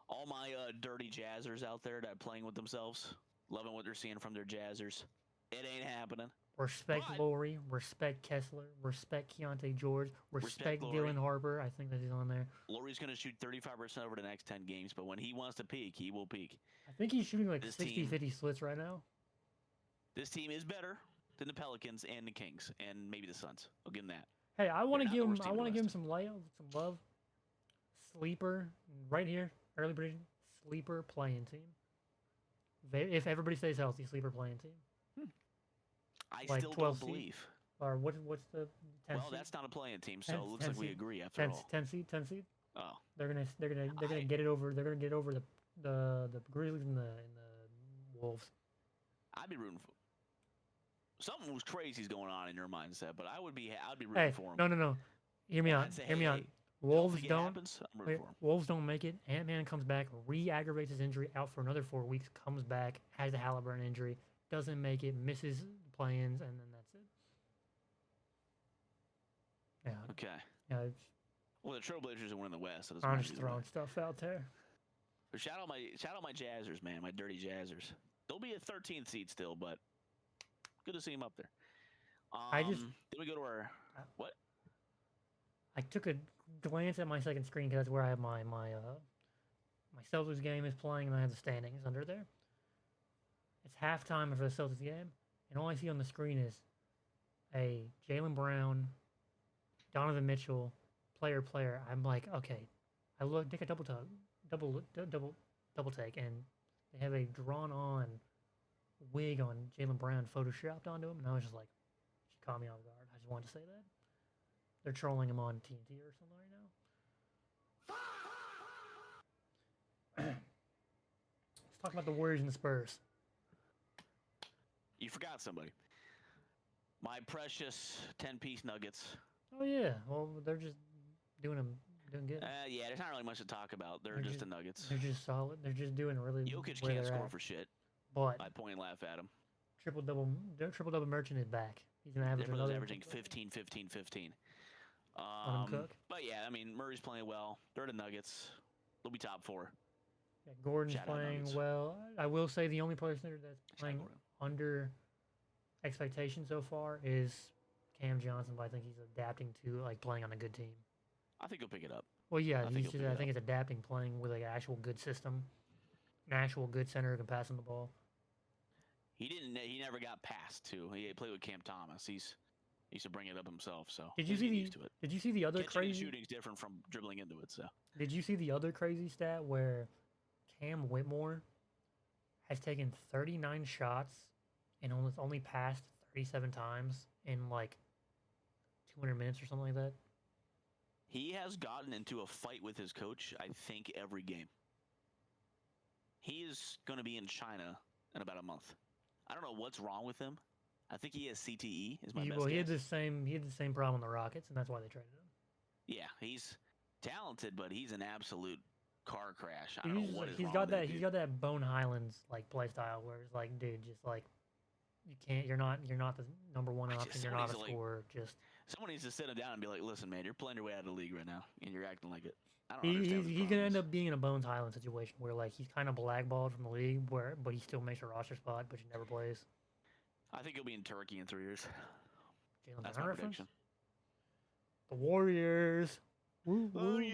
All my dirty Jazzers out there that are playing with themselves, loving what they're seeing from their Jazzers. It ain't happening. Respect But Laurie. Respect Kessler. Respect Keontae George. respect Respect Laurie. Dylan Harper. I think that he's on there. Laurie's going to shoot 35% over the next 10 games, but when he wants to peak, he will peak. I think he's shooting like This 60 team, 50 splits right now. this team is better than the Pelicans and the Kings and maybe the Suns. I'll give him that. Hey, I want to not the give him. worst I team in the want to give him West. some love. Sleeper right here. Early prediction. Sleeper playing team. If everybody stays healthy, sleeper playing team. I Like still 12 don't seed? believe. Or what's the 10 Well, seed? that's not a playing team, so 10 it looks 10 like we seed. agree after 10, all. 10 seed. 10 seed. Oh, They're gonna I- get it over. They're gonna get over the Grizzlies and the Wolves. I'd be rooting for. Something was crazy's going on in your mindset, but I'd be rooting Hey, for him. no. Hear me And out. I'd say, Hear me hey, out. hey, Wolves think it don't. happens, I'm rooting Wait, for him. Wolves don't make it. Ant-Man comes back, re-aggravates his injury, out for another 4 weeks. Comes back, has a Halliburton injury, doesn't make it, misses play-ins, and then that's it. Yeah, Okay. yeah. It's, Well, the Trailblazers are winning the West. So it doesn't I'm matter just either way. throwing stuff out there. But shout out my Jazzers, man, my dirty Jazzers. They'll be a 13th seed still, but good to see them up there. I just- Then we go to our what? I took a glance at my second screen because that's where I have my Celtics game is playing, and I have the standings under there. It's halftime for the Celtics game, and all I see on the screen is a Jaylen Brown, Donovan Mitchell, player. I'm like, okay. I look, take a double take, and they have a drawn-on wig on Jaylen Brown photoshopped onto him, and I was just like, she caught me off guard. I just wanted to say that. They're trolling him on TNT or something right now. Let's talk about the Warriors and the Spurs. You forgot somebody. My precious 10-piece Nuggets. Oh yeah, well they're just doing good. Yeah, there's not really much to talk about. They're just the Nuggets. They're just solid. They're just doing really. Jokic where can't they're score at. for shit. But I point and laugh at him. triple double merchant is back. He's gonna average Everyone's another. averaging 15, 15, 15. Let him cook. But yeah, I mean Murray's playing well. They're the Nuggets. They'll be top 4. Yeah, Gordon's Shout out playing Nuggets. well. I will say the only person that's Shout out playing Gordon. under expectation so far is Cam Johnson, but I think he's adapting to like playing on a good team. I think he'll pick it up. Well, yeah, I think he'll pick it I think it's adapting, playing with like an actual good system, an actual good center who can pass him the ball. He never got passed to. He played with Cam Thomas. He used to bring it up himself. So Did you he's see getting the used to it? Did you see the other Catching and crazy? shooting's different from dribbling into it. So Did you see the other crazy stat where Cam Whitmore has taken 39 shots and only passed 37 times in like 200 minutes or something like that? he has gotten into a fight with his coach. I think every game. He is going to be in China in about a month. I don't know what's wrong with him. I think he has CTE. Is my best He had guess. he had the same problem on the Rockets, and that's why they traded him. Yeah, he's talented, but he's an absolute car crash. I don't know what is He's wrong got with that him, he's dude. got that Bone Highlands like play style where it's like, dude, just like you're not the number one I option. just- You're not a somebody's like- scorer. Just Someone needs to sit him down and be like, "Listen, man, you're playing your way out of the league right now, and you're acting like it." I don't understand. what the he's gonna problem end is. up being in a Bones Highland situation where like he's kind of blackballed from the league, but he still makes a roster spot, but he never plays. I think he'll be in Turkey in 3 years. Jalen That's Brown my reference? prediction. The Warriors. Woo, woo.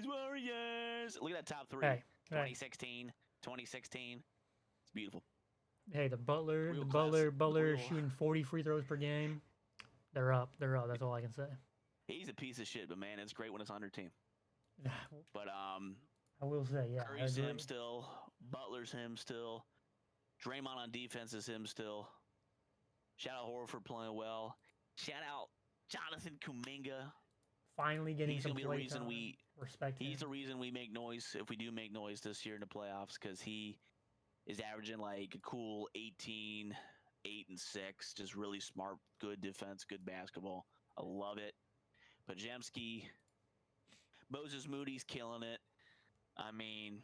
Warriors. Look at that top 3. Hey, 2016, 2016. It's beautiful. hey, the Butler, Real the class. Butler Real- shooting 40 free throws per game. They're up. That's all I can say. He's a piece of shit, but man, it's great when it's on your team. But I will say, yeah. I Curry's agree. him still. Butler's him still. Draymond on defense is him still. Shout out Horford playing well. Shout out Jonathan Kuminga. Finally getting He's some gonna be the play reason time. we. Respect He's the him. reason we make noise if we do make noise this year in the playoffs because he is averaging like a cool 18, 8 and 6. Just really smart, good defense, good basketball. I love it. Pajemski, Moses Moody's killing it. I mean,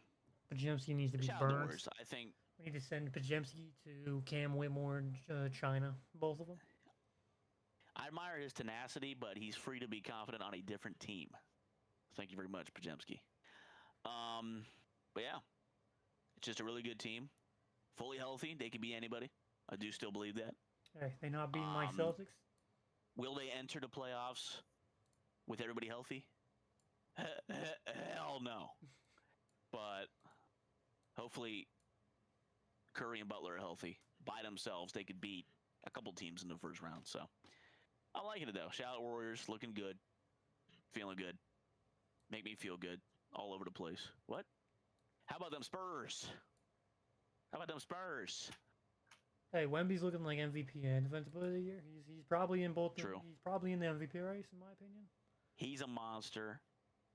Pajemski needs to be shout out the burned. Warriors. I think We need to send Pajemski to Cam Whitmore in China, both of them. I admire his tenacity, but he's free to be confident on a different team. Thank you very much, Pajemski. But yeah, it's just a really good team. Fully healthy, they can be anybody. I do still believe that. Hey, they not beating my Um, Celtics. Will they enter the playoffs with everybody healthy? Hell no. But hopefully Curry and Butler are healthy. By themselves, they could beat a couple teams in the first round. So I'm liking it, though. Shout out Warriors. Looking good. Feeling good. Make me feel good all over the place. What? How about them Spurs? How about them Spurs? Hey, Wemby's looking like MVP and Defensive Player of the Year. He's probably in both. True. He's probably in the MVP race, in my opinion. He's a monster.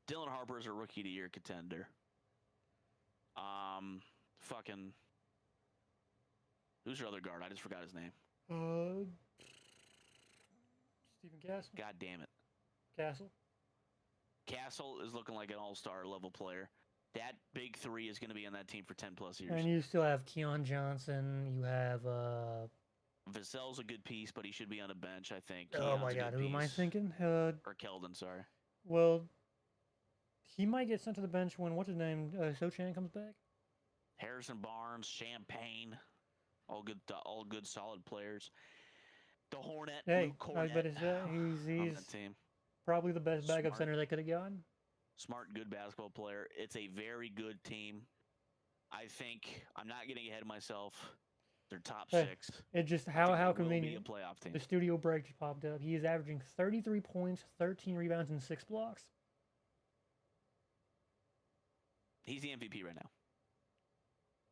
Dylan Harper is a Rookie of the Year contender. Fucking. Who's your other guard? I just forgot his name. Stephen Castle. God damn it. Castle. Castle is looking like an all-star level player. That big three is going to be on that team for 10 plus years. And you still have Keon Johnson. You have Vassell's a good piece, but he should be on the bench, I think. oh Keon's my a God, good who am I piece. thinking? Or Keldon, sorry. Well, he might get sent to the bench when what's his name, Sochan comes back. Harrison Barnes, Champagne, all good, solid players. The Hornet, Hey, Luke Cornett I was about to say on he's that team. probably the best backup Smart. center they could have gotten. Smart, good basketball player. It's a very good team. I think I'm not getting ahead of myself. They're top Hey, six. It just I how think they will convenient. be a playoff team. The studio break just popped up. He is averaging 33 points, 13 rebounds, and 6 blocks. He's the MVP right now.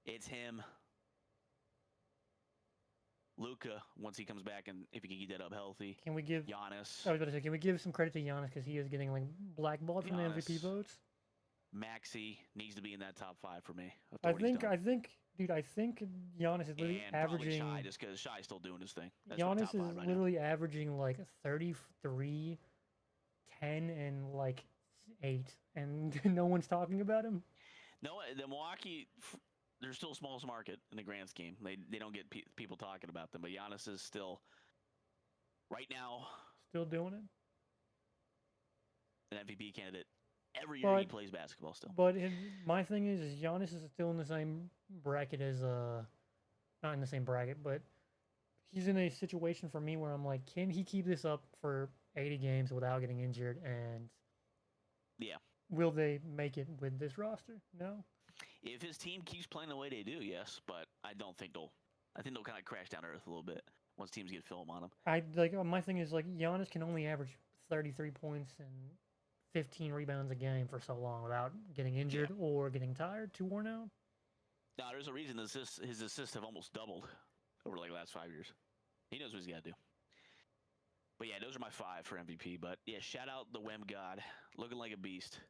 It's him. Luka, once he comes back and if he can get that up healthy. Can we give? Giannis. I was about to say, can we give some credit to Giannis because he is getting like blackballed from the MVP Giannis. votes? Maxey needs to be in that top 5 for me. I think, dude, I think Giannis is literally and averaging. probably Shy, just because Shy's still doing his thing. That's my top Giannis 5 is right literally averaging like 33, 10, and like 8, and no one's talking about him. now. No, the Milwaukee, they're still a smallest market in the grand scheme. They don't get people talking about them, but Giannis is still, right now, Still doing it. an MVP candidate. Every year he But- plays basketball still. But my thing is Giannis is still in the same bracket as not in the same bracket, but he's in a situation for me where I'm like, can he keep this up for 80 games without getting injured? And Yeah. will they make it with this roster? No. If his team keeps playing the way they do, yes, but I don't think they'll. I think they'll kind of crash down to earth a little bit once teams get film on them. I like my thing is like Giannis can only average 33 points and 15 rebounds a game for so long without getting injured or getting tired, too worn out. Now, there's a reason his assists have almost doubled over like the last 5 years. He knows what he's got to do. But yeah, those are my 5 for MVP. But yeah, shout out the Wem God, looking like a beast.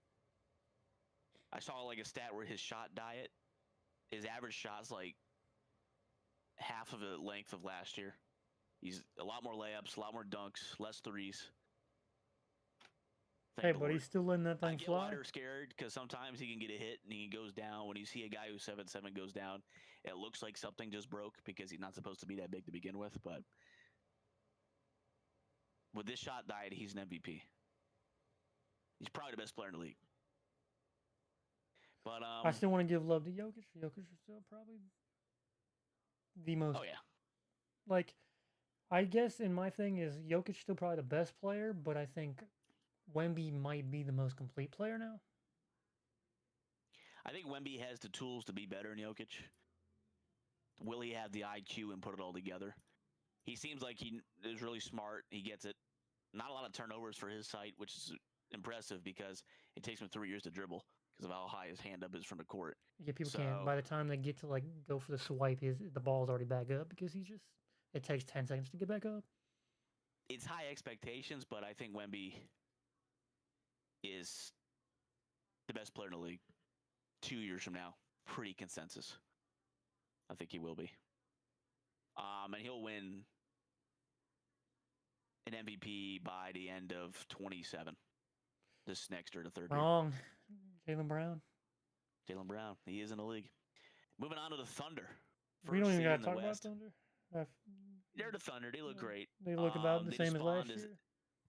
I saw like a stat where his shot diet, his average shot's like half of the length of last year. He's a lot more layups, a lot more dunks, less threes. Hey, but he's still letting that I thing get fly. Water scared because sometimes he can get a hit and he goes down. When you see a guy who's 7'7" goes down, it looks like something just broke because he's not supposed to be that big to begin with. But with this shot diet, he's an MVP. He's probably the best player in the league. But I still want to give love to Jokic. Jokic is still probably the most. oh yeah, Like, I guess in my thing is Jokic still probably the best player, but I think Wemby might be the most complete player now. I think Wemby has the tools to be better than Jokic. Will he have the IQ and put it all together? He seems like he is really smart. He gets it. Not a lot of turnovers for his height, which is impressive because it takes him 3 years to dribble because of how high his hand up is from the court. Yeah, people can't. So- By the time they get to like go for the swipe, the ball's already back up because it takes 10 seconds to get back up. It's high expectations, but I think Wemby is the best player in the league 2 years from now. Pretty consensus. I think he will be. And he'll win an MVP by the end of 27. This next or the third year. Wrong. Jaylen Brown. Jaylen Brown. He is in the league. Moving on to the Thunder. We don't First even seed got in to the talk about West. Thunder. They're the Thunder. They look great. They look about the they same as last spawned year.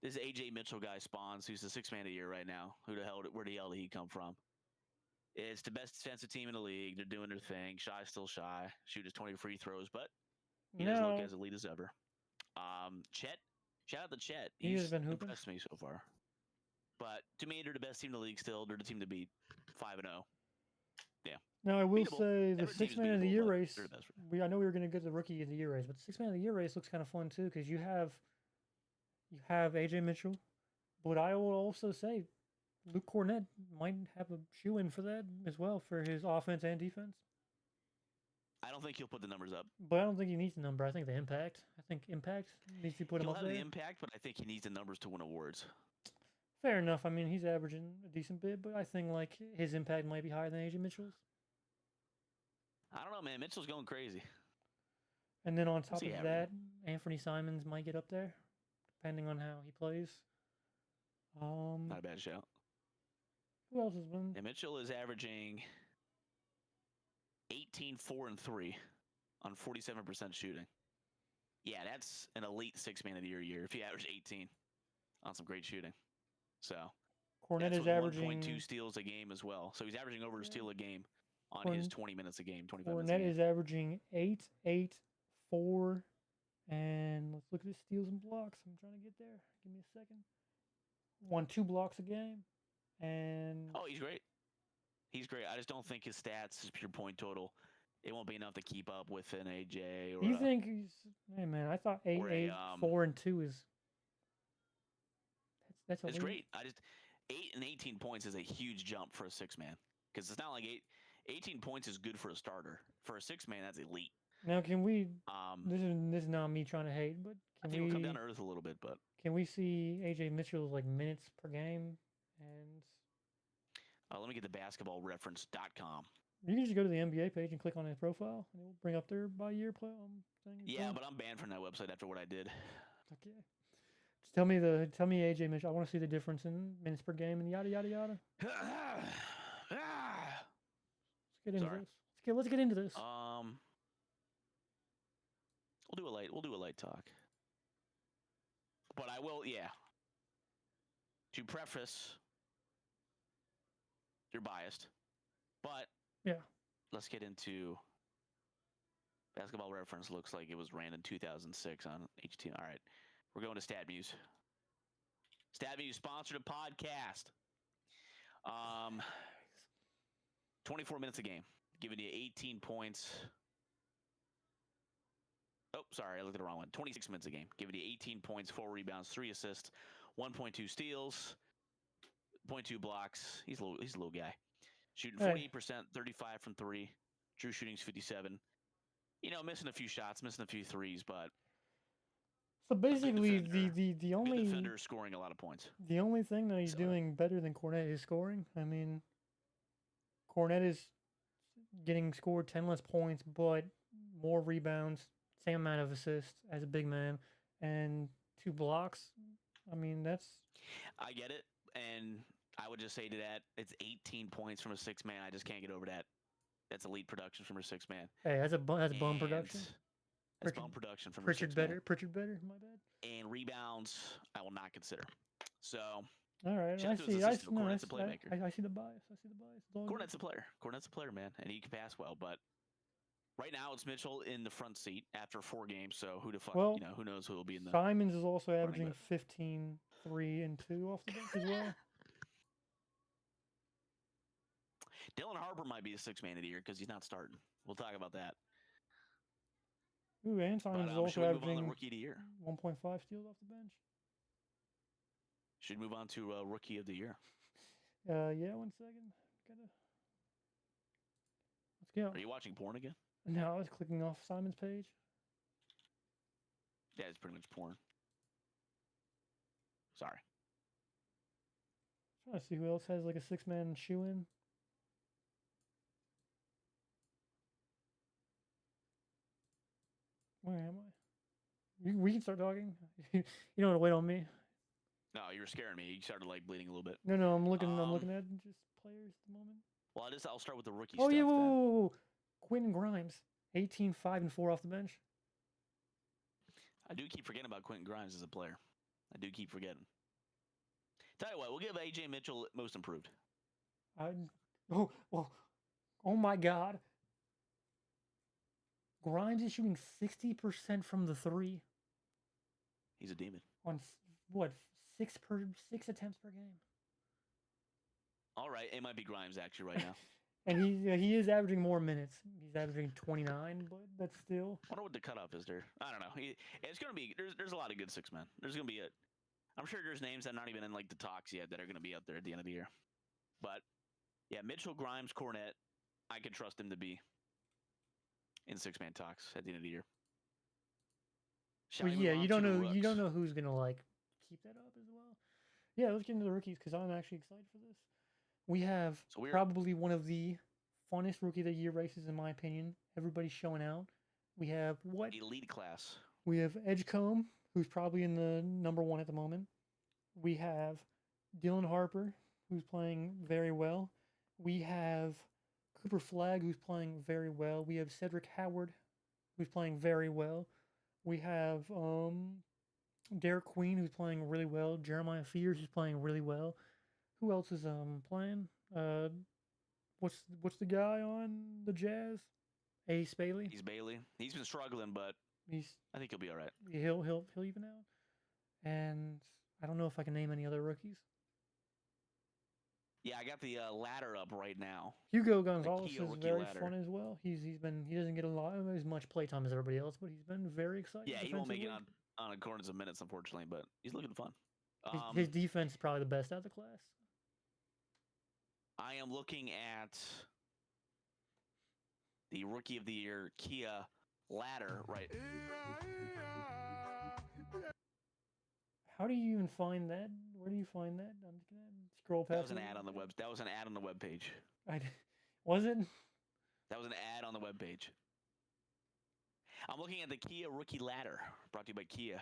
This AJ Mitchell guy spawns, who's the 6th man of the year right now. Where the hell did he come from? It's the best defensive team in the league. They're doing their thing. Shy's still shy. Shoot his 20 free throws, but he doesn't look as elite as ever. Chet, shout out to Chet. He has He's been hooping. impressed me so far. But to me, they're the best team in the league still. They're the team to beat 5-0. Now I will Beatable. say the Every team's 6-man of the beatable, year but race. they're the best. I know we were going to get the rookie of the year race, but the 6-man of the year race looks kind of fun too because you have AJ Mitchell, but I will also say Luke Cornett might have a shoe in for that as well for his offense and defense. I don't think he'll put the numbers up. But I don't think he needs the number. I think the impact. I think impact needs to put him He'll up have there. the impact, but I think he needs the numbers to win awards. Fair enough. I mean, he's averaging a decent bit, but I think like his impact might be higher than AJ Mitchell's. I don't know, man. Mitchell's going crazy. And then on top he of averaging? that, Anthony Simons might get up there, depending on how he plays. Not a bad shout. Who else has been? And Mitchell is averaging 18, 4, and 3 on 47% shooting. Yeah, that's an elite 6-man of the year if he averaged 18 on some great shooting. So Cornett that's is with averaging 1.2 steals a game as well. So he's averaging over a steal a game on his 20 minutes a game, 25 minutes a Cornett game. is averaging 8, 8, 4, and let's look at his steals and blocks. I'm trying to get there. Give me a second. 2 blocks a game, and Oh, he's great. He's great. I just don't think his stats, his pure point total, it won't be enough to keep up with an AJ or. You think he's? Hey man, I thought 8, 8, 4, and 2 is. That's It's elite. great. 8 and 18 points is a huge jump for a 6-man because it's not like 18 points is good for a starter. For a 6-man, that's elite. Now, can we? This is not me trying to hate, but I think we'll come down to earth a little bit. But can we see AJ Mitchell's like minutes per game? And let me get the basketballreference.com. you can just go to the NBA page and click on his profile, and it will bring up their by year play thing. Yeah, but I'm banned from that website after what I did. Okay. Just tell me AJ Mitchell. I want to see the difference in minutes per game and yada yada yada. Let's get into this. Let's get into this. We'll do a light talk. But I will, to preface, you're biased, but yeah, let's get into Basketball Reference. Looks like it was ran in 2006 on HT. All right, we're going to StatMuse. StatMuse sponsored a podcast. 24 minutes a game, giving you 18 points. Oh, sorry, I looked at the wrong one. 26 minutes a game, giving you 18 points, 4 rebounds, 3 assists, 1.2 steals, 0.2 blocks. He's a little guy. Shooting 48%, 35 from 3. True shooting's 57. Missing a few shots, missing a few threes, but so basically the only defender scoring a lot of points. The only thing that he's doing better than Cornett is scoring. I mean, Cornett is getting scored 10 less points, but more rebounds, same amount of assists as a big man, and 2 blocks. I mean, I get it, and I would just say to that, it's 18 points from a 6-man. I just can't get over that. That's elite production from a 6-man. Hey, that's bum production. That's bum production from Pritchard a 6-man. Pritchard better, my bad. And rebounds, I will not consider. So, all right, I see. Cornett's a playmaker. I see the bias. Cornett's a player. Cornett's a player, man, and he can pass well. But right now, it's Mitchell in the front seat after 4 games. So who the fuck? Well, who knows who will be in the? Simons is also averaging 15, 3, and 2 off the bench as well. Dylan Harper might be a 6-man of the year because he's not starting. We'll talk about that. Ooh, and Simons is also averaging rookie of the year. 1.5 steals off the bench. Should move on to rookie of the year. Yeah, 1 second. Let's go. Are you watching porn again? No, I was clicking off Simon's page. Yeah, it's pretty much porn. Sorry. Trying to see who else has like a 6-man shoe in. Where am I? We can start talking. You don't want to wait on me. No, you were scaring me. You started like bleeding a little bit. No, I'm looking at just players at the moment. Well, I'll start with the rookie stuff. Yeah, whoa. Quentin Grimes, 18, 5, and 4 off the bench. I do keep forgetting about Quentin Grimes as a player. I do keep forgetting. Tell you what, we'll give AJ Mitchell most improved. Oh my God. Grimes is shooting 60% from the 3. He's a demon. on what 6 attempts per game, All right, it might be Grimes actually right now. and he is averaging more minutes. He's averaging 29, but that's still. I wonder what the cutoff is there. I don't know. It's gonna be there's a lot of good six men. There's gonna be I'm sure there's names that are not even in like the talks yet that are gonna be up there at the end of the year. But yeah, Mitchell, Grimes, Cornette, I could trust him to be in six-man talks at the end of the year. Well, yeah, you don't know who's gonna like keep that up as well. Yeah, let's get into the rookies because I'm actually excited for this. We have probably one of the funnest rookie of the year races in my opinion. Everybody's showing out. We have what? Elite class. We have Edgecombe, who's probably in the number one at the moment. We have Dylan Harper, who's playing very well. We have Cooper Flagg, who's playing very well. We have Cedric Howard, who's playing very well. We have Derek Queen, who's playing really well. Jeremiah Fears, who's playing really well. Who else is playing? What's the guy on the Jazz? Ace Bailey. He's Bailey. He's been struggling, but I think he'll be all right. He'll even out. And I don't know if I can name any other rookies. Yeah, I got the ladder up right now. Hugo Gonzalez is very fun as well. He doesn't get as much playtime as everybody else, but he's been very exciting. Yeah, he won't make it on accordance of minutes, unfortunately, but he's looking fun. His defense is probably the best out of the class. I am looking at the Rookie of the Year Kia ladder right. How do you even find that? Where do you find that? I'm just gonna scroll past. That was an ad on the web. That was an ad on the web page. Was it? That was an ad on the web page. I'm looking at the Kia Rookie Ladder, brought to you by Kia,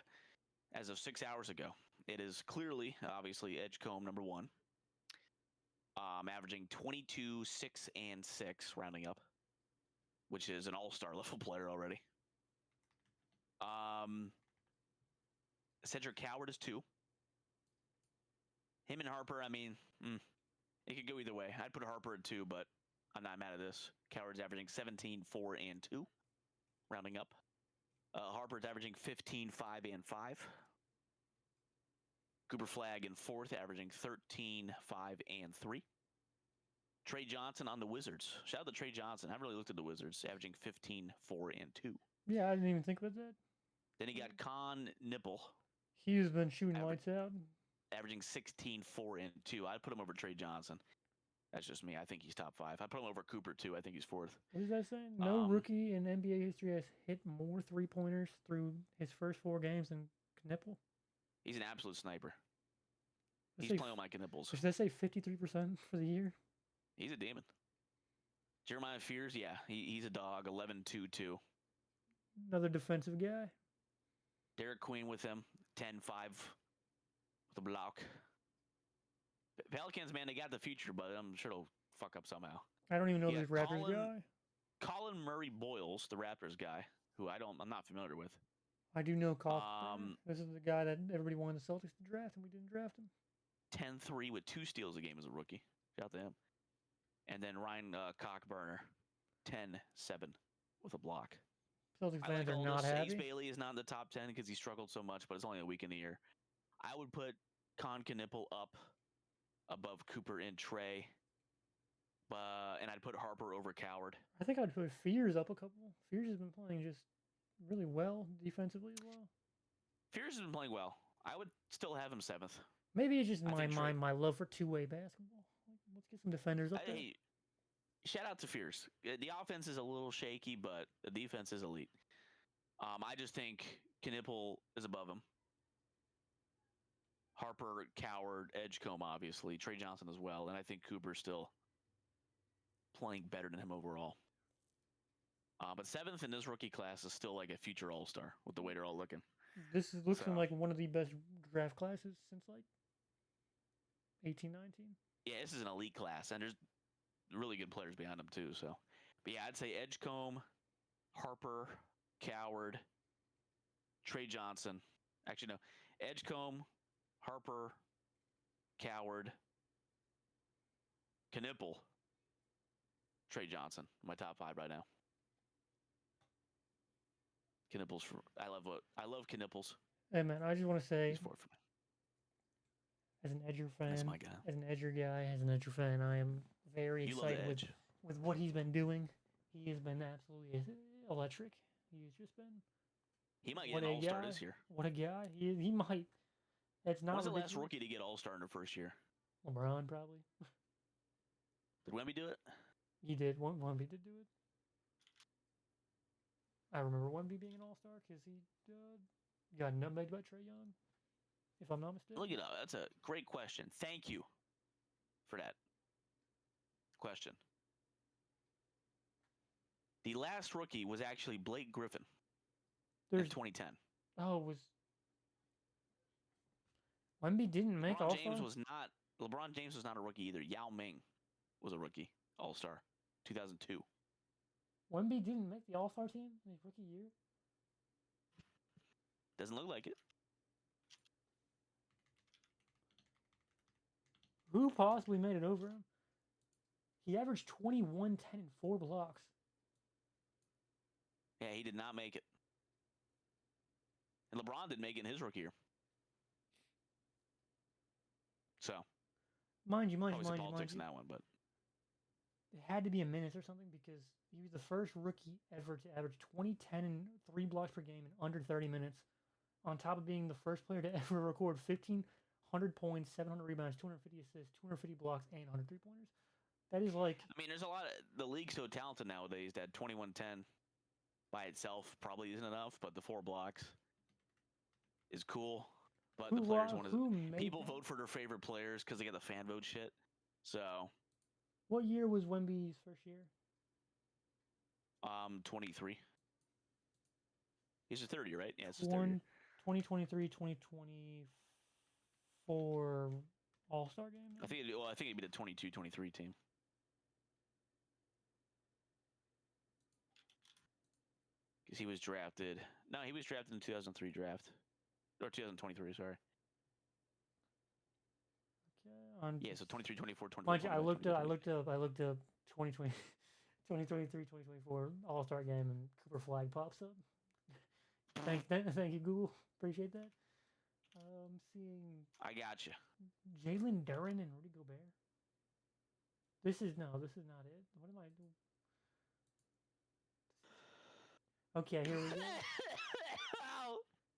as of 6 hours ago. It is clearly, obviously, Edgecombe number one, averaging 22, 6, and 6, rounding up, which is an all-star level player already. Cedric Howard is 2. Him and Harper, I mean, it could go either way. I'd put Harper at 2, but I'm not mad at this. Coward's averaging 17, 4, and 2, rounding up. Harper's averaging 15, 5, and 5. Cooper Flagg in 4th, averaging 13, 5, and 3. Trey Johnson on the Wizards. Shout out to Trey Johnson. I haven't really looked at the Wizards. Averaging 15, 4, and 2. Yeah, I didn't even think about that. Then he got Con Nipple. He's been shooting lights out. Averaging 16, 4, and 2. I'd put him over Trey Johnson. That's just me. I think he's top 5. I'd put him over Cooper, too. I think he's 4th. What is that saying? No rookie in NBA history has hit more three-pointers through his first 4 games than Knipple. He's an absolute sniper. He's playing with my Knipples. Does that say 53% for the year? He's a demon. Jeremiah Fears, yeah. He's a dog. 11, 2, 2. Another defensive guy. Derek Queen with him. 10, 5 with a block. Pelicans, man, they got the future, but I'm sure they'll fuck up somehow. I don't even know this Raptors guy. Colin Murray Boyles, the Raptors guy, who I'm not familiar with. I do know Colin. This is the guy that everybody wanted the Celtics to draft, and we didn't draft him. 10-3 with 2 steals a game as a rookie. Shout out to him. And then Ryan Cockburner, 10-7 with a block. Celtics fans are not happy. Ace Bailey is not in the top 10 because he struggled so much, but it's only a week in the year. I would put Con Knipple up above Cooper and Trey, and I'd put Harper over Coward. I think I'd put Fears up a couple. Fears has been playing just really well defensively as well. Fears has been playing well. I would still have him 7th. Maybe it's just my love for two-way basketball. Let's get some defenders up there. Shout out to Fears. The offense is a little shaky, but the defense is elite. I just think Knipple is above him. Harper, Coward, Edgecombe, obviously. Trey Johnson as well. And I think Cooper's still playing better than him overall. But 7th in this rookie class is still like a future all-star with the way they're all looking. This is looking like one of the best draft classes since like 18, 19. Yeah, this is an elite class, and there's really good players behind them too. So, but yeah, I'd say Edgecombe, Harper, Coward, Trey Johnson. Actually, no, Edgecombe, Harper, Coward, Knipple, Trey Johnson. My top 5 right now. Knipples. I love Knipples. Hey man, I just want to say, He's 4 for me. as an Edger That's fan, my guy. as an Edger guy, as an Edger fan, I am very You love the excited edge. with what he's been doing. He has been absolutely electric. He's just been He might get what an a all-star guy. this year. What a guy. He might. It's not When's the last ridiculous. rookie to get all-star in the first year? LeBron probably. Did Wemby do it? He did. Wemby did do it. I remember Wemby being an all-star because he got nutmegged by Trae Young, if I'm not mistaken. Look it up. That's a great question. Thank you for that question. The last rookie was actually Blake Griffin in 2010. Oh, was Wemby didn't make LeBron all-star? James was not. LeBron James was not a rookie either. Yao Ming was a rookie all-star, 2002. Wemby didn't make the all-star team in his rookie year? Doesn't look like it. Who possibly made it over him? He averaged 21, 10, and 4 blocks. Yeah, he did not make it. And LeBron didn't make it in his rookie year. So, Mind you, politics in that one, but it had to be a minutes or something because he was the first rookie ever to average 20, 10, and 3 blocks per game in under 30 minutes, on top of being the first player to ever record 1,500 points, 700 rebounds, 250 assists, 250 blocks, and 100 3-pointers. That is like... I mean, there's a lot of... The league's so talented nowadays that 21-10 by itself probably isn't enough, but the 4 blocks is cool. But the players want to... People vote for their favorite players because they got the fan vote shit. So... What year was Wemby's first year? 23. He's a third year, right? Yeah, it's his third year. 2023, 2024 All-Star game? I think it'd be the 22-23 team. Because he was drafted... No, he was drafted in 2003 draft. Or 2023, sorry. Okay. Yeah, so 23, 24, 25. Mind you, I looked up 2020, 2023, 2024 All-Star game, and Cooper Flag pops up. Thank you, Google. Appreciate that. Seeing... I got you. Jalen Duren and Rudy Gobert. This is not it. What am I doing? Okay, here we go.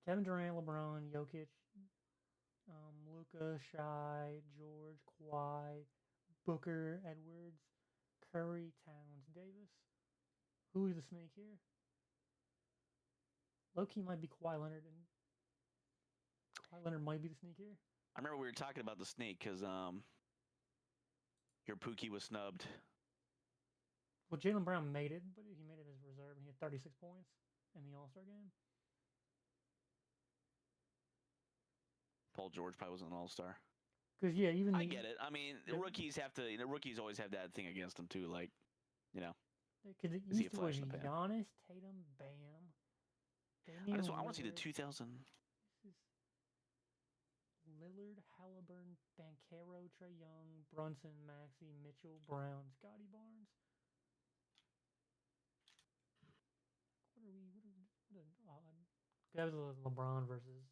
Kevin Durant, LeBron, Jokic, Luka, Shai, George, Kawhi, Booker, Edwards, Curry, Towns, Davis. Who is the snake here? Low-key might be Kawhi Leonard, and Kawhi Leonard might be the snake here. I remember we were talking about the snake because your Pookie was snubbed. Well, Jaylen Brown made it, but he made it as a reserve, and he had 36 points in the All-Star game. Paul George probably wasn't an all-star. Because yeah, even I get it. I mean, rookies have to. Rookies always have that thing against them too. Like, because the East was Giannis, Tatum, Bam. I want to see the 2000. Lillard, Halliburton, Banchero, Trae Young, Brunson, Maxey, Mitchell, Brown, Scotty Barnes. What an odd. That was the LeBron versus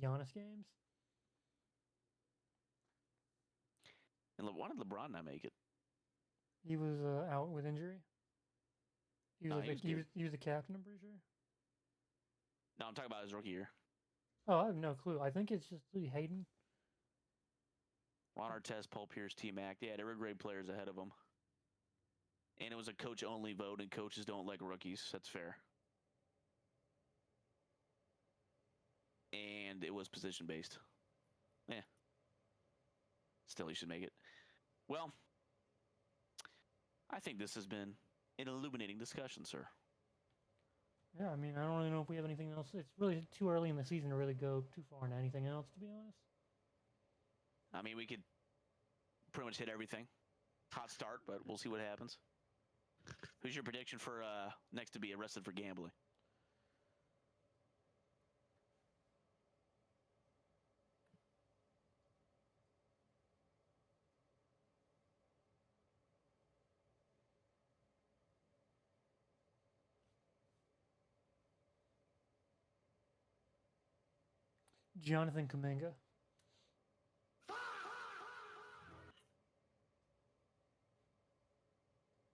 Giannis games. And why did LeBron not make it? He was out with injury. He was, he was the captain, I'm pretty sure. No, I'm talking about his rookie year. Oh, I have no clue. I think it's just Hayden. Ron Artest, Paul Pierce, T-Mac. Yeah, there were great players ahead of him. And it was a coach-only vote, and coaches don't like rookies. That's fair. And it was position-based. Yeah. Still, he should make it. Well, I think this has been an illuminating discussion, sir. Yeah, I mean, I don't really know if we have anything else. It's really too early in the season to really go too far into anything else, to be honest. I mean, we could pretty much hit everything. Hot start, but we'll see what happens. Who's your prediction for next to be arrested for gambling? Jonathan Kuminga.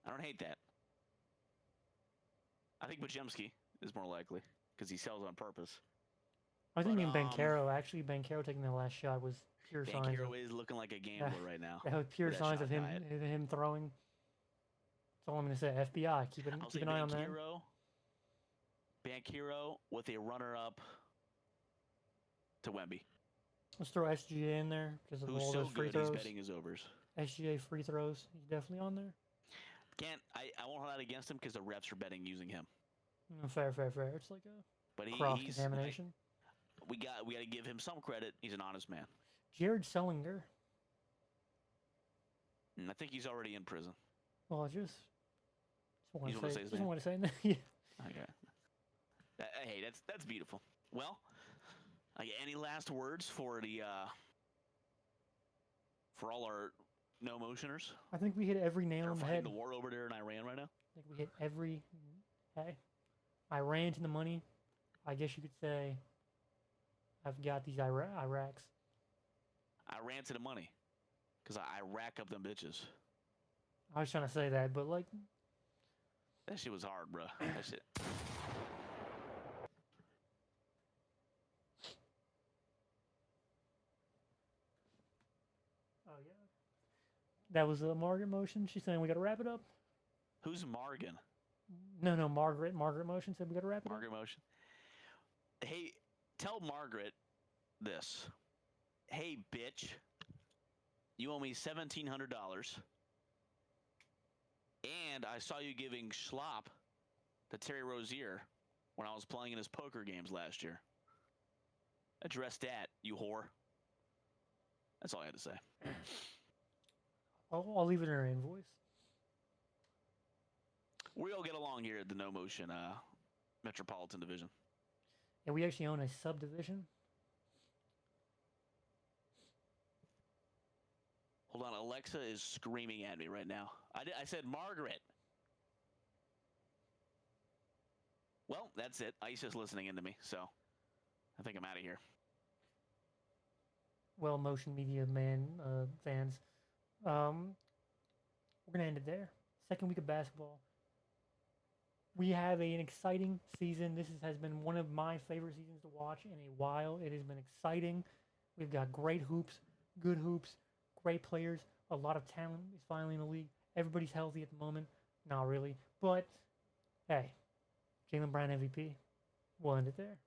I don't hate that. I think Bajemski is more likely because he sells on purpose. I was thinking But, Bankero. Actually, Bankero taking the last shot was pure signs of... Bankero is looking like a gambler right now. That was pure with that signs shot of him diet. him throwing. That's all I'm going to say. FBI, keep I'll say an eye on that. Bankero with a runner-up to Wemby. Let's throw SGA in there because of Who's all so those free good throws. he's betting his overs. SGA free throws. He's definitely on there. I won't hold out against him because the refs are betting using him. Fair. It's like a But cross contamination. We got to give him some credit. He's an honest man. Jared Sellinger. And I think he's already in prison. Well, just want You to wanna say, say his just name? want to say that. Yeah. Okay. Hey, that's beautiful. Well, any last words for the for all our no motioners? I think we hit every nail They're on the fighting head. the war over there in Iran right now. I think we hit every. Hey, I ran to the money. I guess you could say I've got these Iraqs. I ran to the money because I rack up them bitches. I was trying to say that, but like That shit was hard, bro. That shit. oh yeah, that was a Margaret motion. She's saying we got to wrap it up. Who's Morgan? No, Margaret motion said we got to wrap it Margaret motion. Hey, tell Margaret this. Hey, bitch. You owe me $1,700. And I saw you giving schlop to Terry Rozier when I was playing in his poker games last year. Address that, you whore. That's all I had to say. I'll leave it in her invoice. We all get along here at the No Motion Metropolitan Division. Yeah, we actually own a subdivision. Hold on, Alexa is screaming at me right now. I said Margaret. Well, that's it. Aisha's listening into me, so I think I'm out of here. Well, Motion Media fans, we're gonna end it there. Second week of basketball. We have an exciting season. This has been one of my favorite seasons to watch in a while. It has been exciting. We've got great hoops, good hoops, great players. A lot of talent is finally in the league. Everybody's healthy at the moment. Not really. But, hey, Jaylen Brown MVP. We'll end it there.